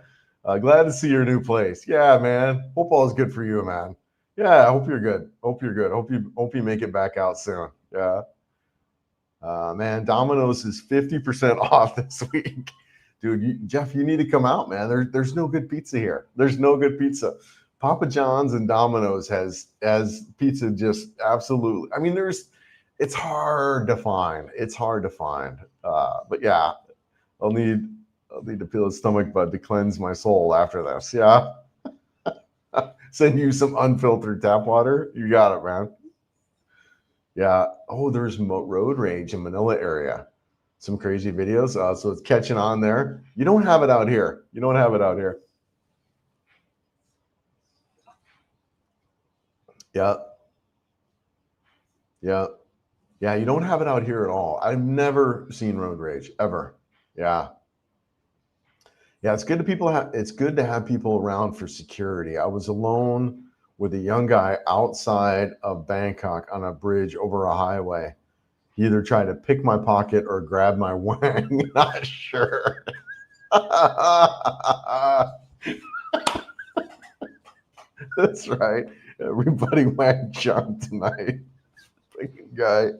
[SPEAKER 1] Glad to see your new place. Yeah, man. Hope all is good for you, man. Yeah, I hope you're good. Hope you're good. Hope you make it back out soon. Yeah. Man, Domino's is 50% off this week. Dude, Jeff, you need to come out, man. There's no good pizza here. There's no good pizza. Papa John's and Domino's has pizza just absolutely. I mean, it's hard to find. It's hard to find. But yeah, I'll need to feel a stomach bug to cleanse my soul after this. Yeah. Send you some unfiltered tap water. You got it, man. Yeah. Oh, there's road rage in Manila area. Some crazy videos. So it's catching on there. You don't have it out here. You don't have it out here. Yeah. Yeah. Yeah. You don't have it out here at all. I've never seen road rage ever. Yeah. Yeah. It's good to have people around for security. I was alone with a young guy outside of Bangkok on a bridge over a highway. He either tried to pick my pocket or grab my wang. Not sure. That's right. Everybody whacked John tonight. Freaking guy.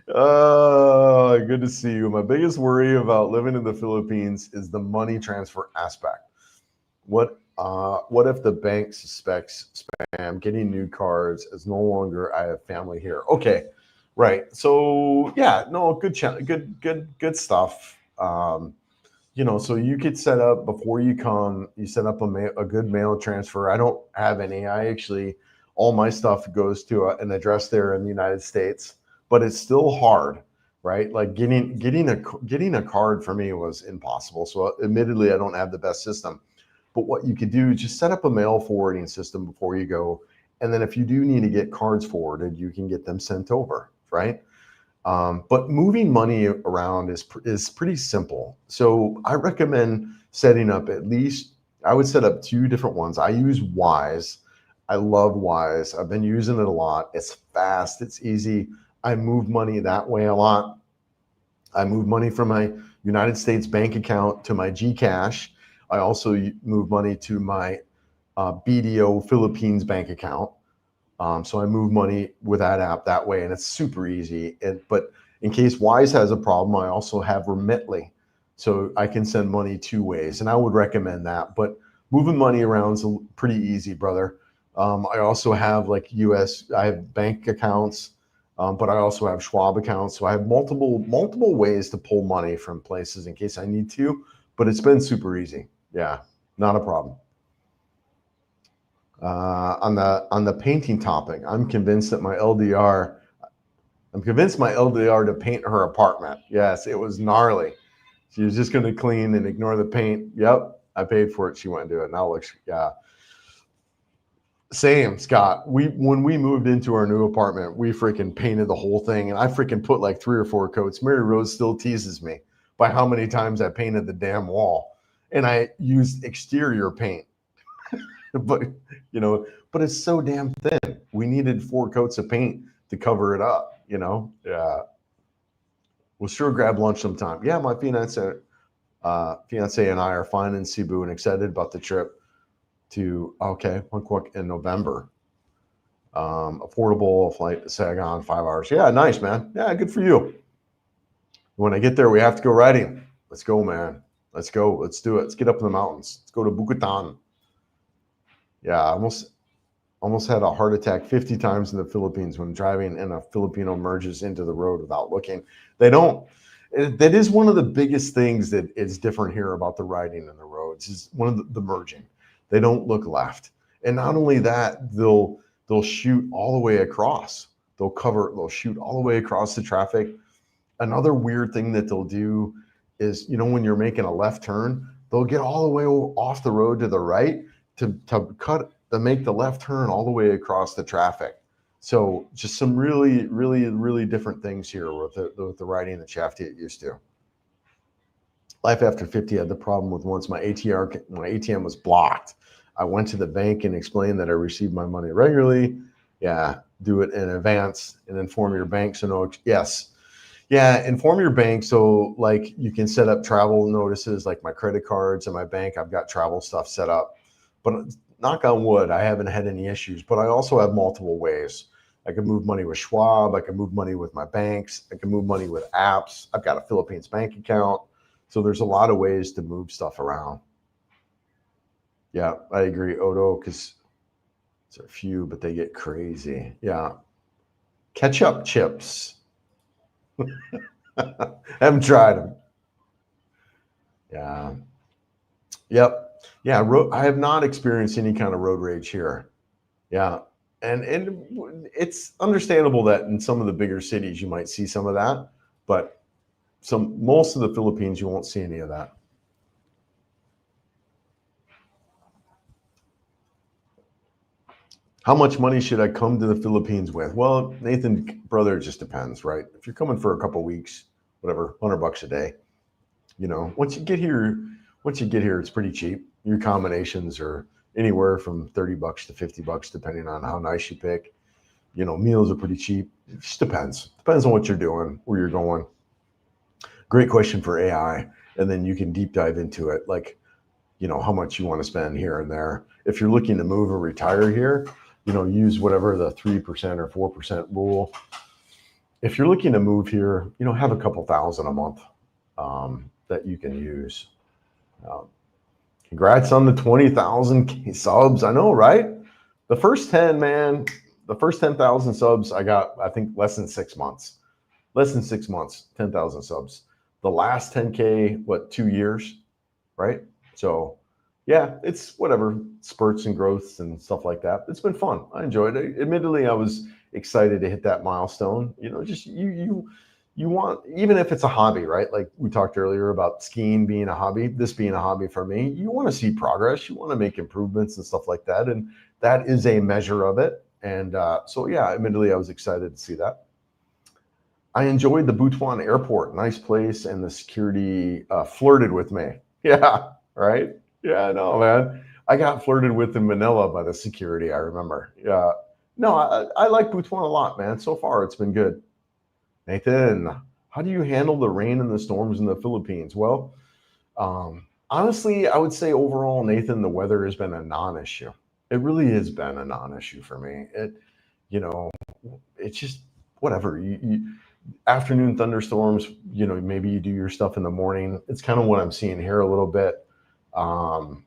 [SPEAKER 1] Oh, good to see you. My biggest worry about living in the Philippines is the money transfer aspect. What if the bank suspects spam? Getting new cards as no longer I have family here. Okay, right. So yeah, no, good stuff. So you could set up before you come. You set up a good mail transfer. I don't have any. All my stuff goes to an address there in the United States, but it's still hard, right? Like getting a card for me was impossible. So admittedly, I don't have the best system. But what you could do is just set up a mail forwarding system before you go, and then if you do need to get cards forwarded, you can get them sent over, right? But moving money around is pretty simple. So I recommend setting up at least, I would set up 2 different ones. I use Wise. I love Wise. I've been using it a lot. It's fast, it's easy. I move money that way a lot. I move money from my United States bank account to my Gcash. I also move money to my BDO Philippines bank account. So I move money with that app that way, and it's super easy. But in case Wise has a problem, I also have Remitly, so I can send money 2 ways, and I would recommend that. But moving money around is pretty easy, brother. I also have like I have bank accounts, but I also have Schwab accounts, so I have multiple ways to pull money from places in case I need to. But it's been super easy. Yeah, not a problem. On the painting topic, I'm convinced my LDR to paint her apartment. Yes, it was gnarly. She was just going to clean and ignore the paint. Yep, I paid for it. She went and do it. Now looks, yeah. Same, Scott. When we moved into our new apartment, we freaking painted the whole thing, and I freaking put like 3 or 4 coats. Mary Rose still teases me by how many times I painted the damn wall, and I used exterior paint. but but it's so damn thin. We needed 4 coats of paint to cover it up. Yeah. We'll sure grab lunch sometime. Yeah, my fiance and I are fine in Cebu and excited about the trip to Hankook in November. Affordable flight to Saigon, 5 hours. Yeah, nice, man. Yeah, good for you. When I get there, we have to go riding. Let's go, man. Let's go. Let's do it. Let's get up in the mountains. Let's go to Butuan. Yeah, almost had a heart attack 50 times in the Philippines when driving and a Filipino merges into the road without looking. That is one of the biggest things that is different here about the riding in the roads is one of the merging. They don't look left. And not only that, they'll shoot all the way across. They'll shoot all the way across the traffic. Another weird thing that they'll do is, when you're making a left turn, they'll get all the way off the road to the right to make the left turn all the way across the traffic. So just some really, really, really different things here with the riding that you have to get used to. Life after 50 had the problem with once my ATM was blocked. I went to the bank and explained that I received my money regularly. Yeah, do it in advance and inform your bank. Yes. Yeah, inform your bank. So like you can set up travel notices like my credit cards and my bank. I've got travel stuff set up. But knock on wood, I haven't had any issues. But I also have multiple ways. I can move money with Schwab. I can move money with my banks. I can move money with apps. I've got a Philippines bank account. So there's a lot of ways to move stuff around. Yeah, I agree, Odo, because it's a few, but they get crazy. Yeah. Ketchup chips. Haven't tried them. Yeah. Yep. Yeah. I have not experienced any kind of road rage here. Yeah. And it's understandable that in some of the bigger cities you might see some of that, but most of the Philippines you won't see any of that. How much money should I come to the Philippines with? Well, Nathan, brother, it just depends, right? If you're coming for a couple weeks, whatever, $100 a day, once you get here, it's pretty cheap. Your combinations are anywhere from $30 to $50, depending on how nice you pick. Meals are pretty cheap. It just depends. Depends on what you're doing, where you're going. Great question for AI. And then you can deep dive into it, like, how much you want to spend here and there. If you're looking to move or retire here, use whatever the 3% or 4% rule. If you're looking to move here, have a couple thousand a month that you can use. Congrats on the 20,000 subs. I know, right? The first 10,000 subs I got, I think less than 6 months. 10,000 subs. The last 10K, 2 years, right? So yeah, it's whatever, spurts and growths and stuff like that. It's been fun. I enjoyed it. Admittedly, I was excited to hit that milestone. Just you want, even if it's a hobby, right? Like we talked earlier about skiing being a hobby, this being a hobby for me, you want to see progress. You want to make improvements and stuff like that. And that is a measure of it. And so, yeah, admittedly, I was excited to see that. I enjoyed the Butuan airport. Nice place, and the security flirted with me. Yeah, right? Yeah, I know, man. I got flirted with in Manila by the security, I remember. Yeah. No, I like Butuan a lot, man. So far, it's been good. Nathan, how do you handle the rain and the storms in the Philippines? Well, honestly, I would say overall, Nathan, the weather has been a non-issue. It really has been a non-issue for me. You know, it's just whatever. Afternoon thunderstorms, maybe you do your stuff in the morning. It's kind of what I'm seeing here a little bit. Um,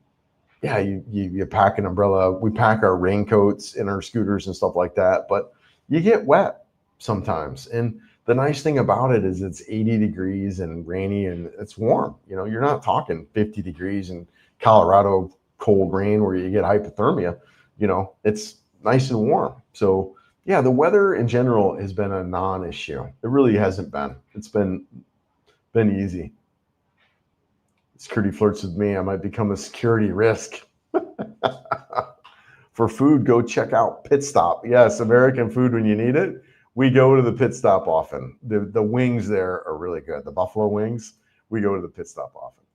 [SPEAKER 1] yeah, you pack an umbrella. We pack our raincoats in our scooters and stuff like that, but you get wet sometimes. And the nice thing about it is it's 80 degrees and rainy and it's warm. You're not talking 50 degrees in Colorado cold rain where you get hypothermia. It's nice and warm. So yeah, the weather in general has been a non-issue. It really hasn't been. It's been easy. Security flirts with me. I might become a security risk. For food, go check out Pit Stop. Yes, American food when you need it. We go to the Pit Stop often. The wings there are really good. The buffalo wings, we go to the Pit Stop often.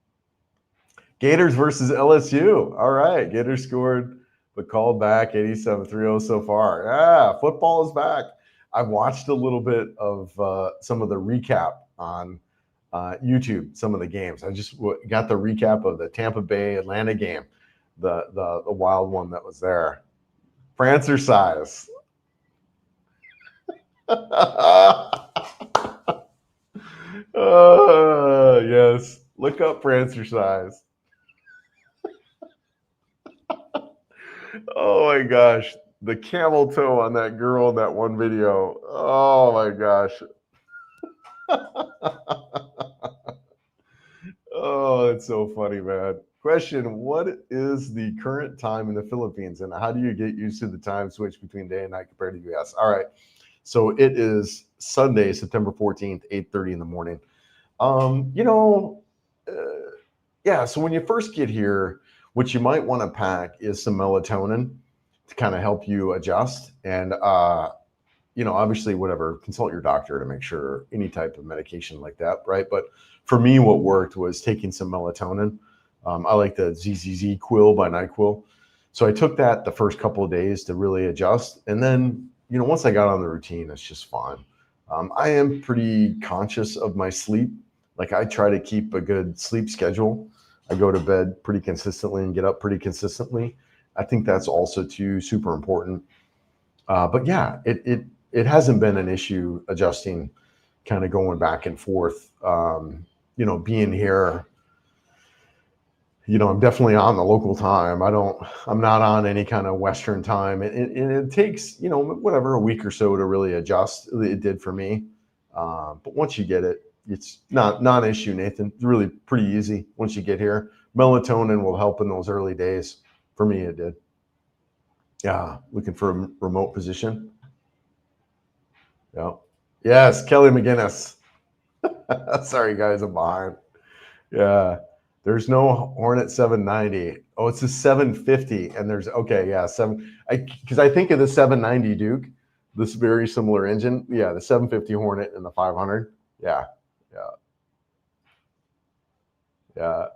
[SPEAKER 1] Gators versus LSU. All right, Gators scored, but called back 87-3-0 so far. Yeah, football is back. I've watched a little bit of some of the recap on YouTube, some of the games. I just got the recap of the Tampa Bay Atlanta game, the wild one that was there. Prancer size. Yes. Look up Prancer size. Oh my gosh. The camel toe on that girl in that one video. Oh my gosh. Oh, it's so funny, man. Question: what is the current time in the Philippines, and how do you get used to the time switch between day and night compared to the US? All right. So it is Sunday, September 14th, 8:30 in the morning. Um, you know, uh, yeah, so when you first get here, what you might want to pack is some melatonin to kind of help you adjust. And obviously, whatever, consult your doctor to make sure any type of medication like that, right? But for me, what worked was taking some melatonin. I like the ZZZ Quill by NyQuil. So I took that the first couple of days to really adjust. And then, once I got on the routine, it's just fine. I am pretty conscious of my sleep. Like I try to keep a good sleep schedule. I go to bed pretty consistently and get up pretty consistently. I think that's also too super important. But yeah, it hasn't been an issue adjusting, kind of going back and forth. Being here, I'm definitely on the local time. I'm not on any kind of Western time. And it takes, whatever, a week or so to really adjust. It did for me. But once you get it, it's not an issue, Nathan. It's really pretty easy once you get here. Melatonin will help in those early days. For me, it did. Yeah, looking for a remote position. Yeah. Yes, Kelly McGinnis. Sorry, guys, I'm behind. Yeah. There's no Hornet 790. Oh, it's a 750. And because I think of the 790 Duke, this very similar engine. Yeah, the 750 Hornet and the 500. Yeah. Yeah. Yeah.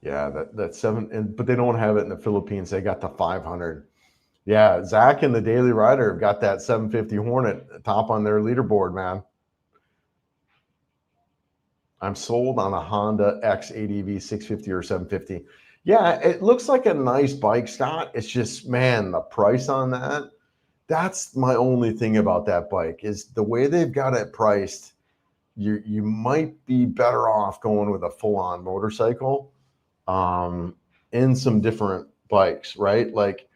[SPEAKER 1] Yeah, that seven, but they don't have it in the Philippines. They got the 500. Yeah, Zach and the Daily Rider have got that 750 Hornet top on their leaderboard, man. I'm sold on a Honda X ADV 650 or 750. Yeah, it looks like a nice bike, Scott. It's just, man, the price on that. That's my only thing about that bike is the way they've got it priced. You might be better off going with a full-on motorcycle, in some different bikes, right? Like,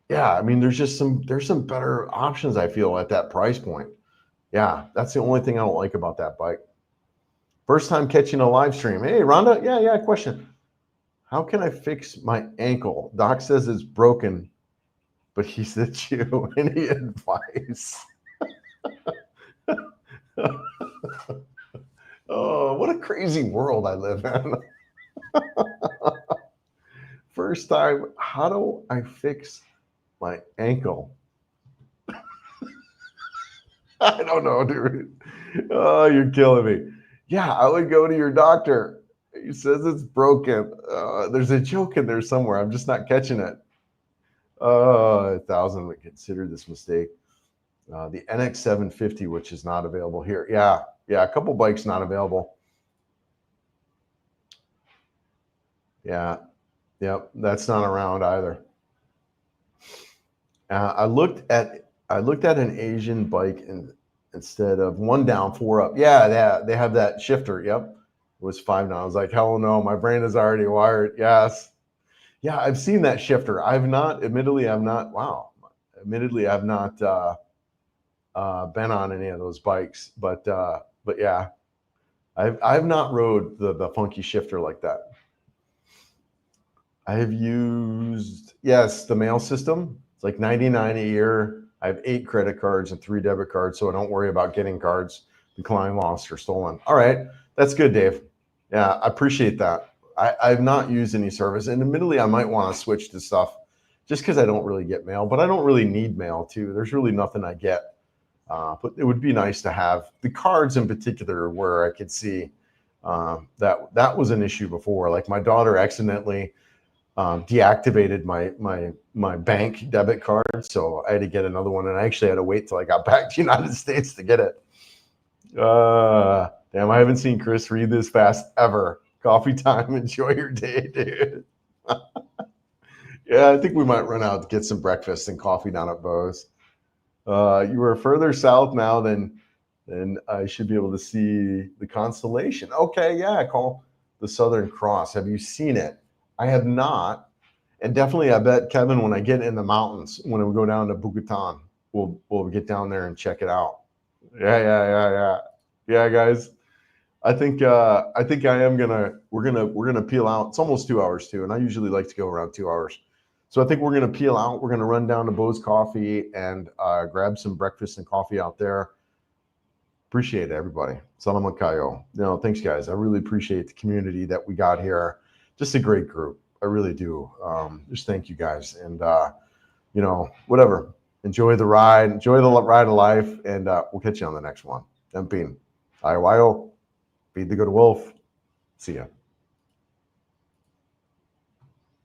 [SPEAKER 1] yeah, I mean, there's some better options I feel at that price point. Yeah, that's the only thing I don't like about that bike. First time catching a live stream. Hey, Rhonda. Yeah. Question. How can I fix my ankle? Doc says it's broken, but he said you. Any advice? Oh, what a crazy world I live in. First time, how do I fix my ankle? I don't know, dude. Oh, you're killing me. Yeah, I would go to your doctor. He says it's broken. There's a joke in there somewhere. I'm just not catching it. 1,000 would consider this mistake. The NX 750, which is not available here. Yeah, a couple bikes not available. Yeah, yep, that's not around either. I looked at an Asian bike instead of one down, four up. Yeah, they have that shifter. Yep, it was five down. I was like, hell no, my brain is already wired. Yes, yeah, I've seen that shifter. I've not. Admittedly, I've not. Wow. Admittedly, I've not been on any of those bikes, but yeah, I've not rode the funky shifter like that. I have used, yes, the mail system. It's like 99 a year. I have 8 credit cards and 3 debit cards, so I don't worry about getting cards declined, lost, or stolen. All right, that's good, Dave. Yeah, I appreciate that. I've not used any service, and admittedly, I might want to switch to stuff just because I don't really get mail, but I don't really need mail too. There's really nothing I get. But it would be nice to have the cards in particular where I could see that was an issue before. Like my daughter accidentally deactivated my bank debit card, so I had to get another one, and I actually had to wait till I got back to the United States to get it. Damn, I haven't seen Chris read this fast ever. Coffee time. Enjoy your day, dude. Yeah, I think we might run out to get some breakfast and coffee down at Bo's. You are further south now than I should be able to see the constellation. Okay, yeah, call the Southern Cross. Have you seen it? I have not. And definitely, I bet, Kevin, when I get in the mountains, when we go down to Butuan, we'll get down there and check it out. Yeah, guys. I think I am gonna we're gonna peel out. It's almost 2 hours too, and I usually like to go around 2 hours. So I think we're gonna peel out. We're gonna run down to Bo's Coffee and grab some breakfast and coffee out there. Appreciate it, everybody. Salamat kayo. No, thanks, guys. I really appreciate the community that we got here. Just a great group. I really do. Just thank you guys, and whatever. Enjoy the ride. Enjoy the ride of life, and we'll catch you on the next one. Empin. Ayawayo. Feed the good wolf. See ya.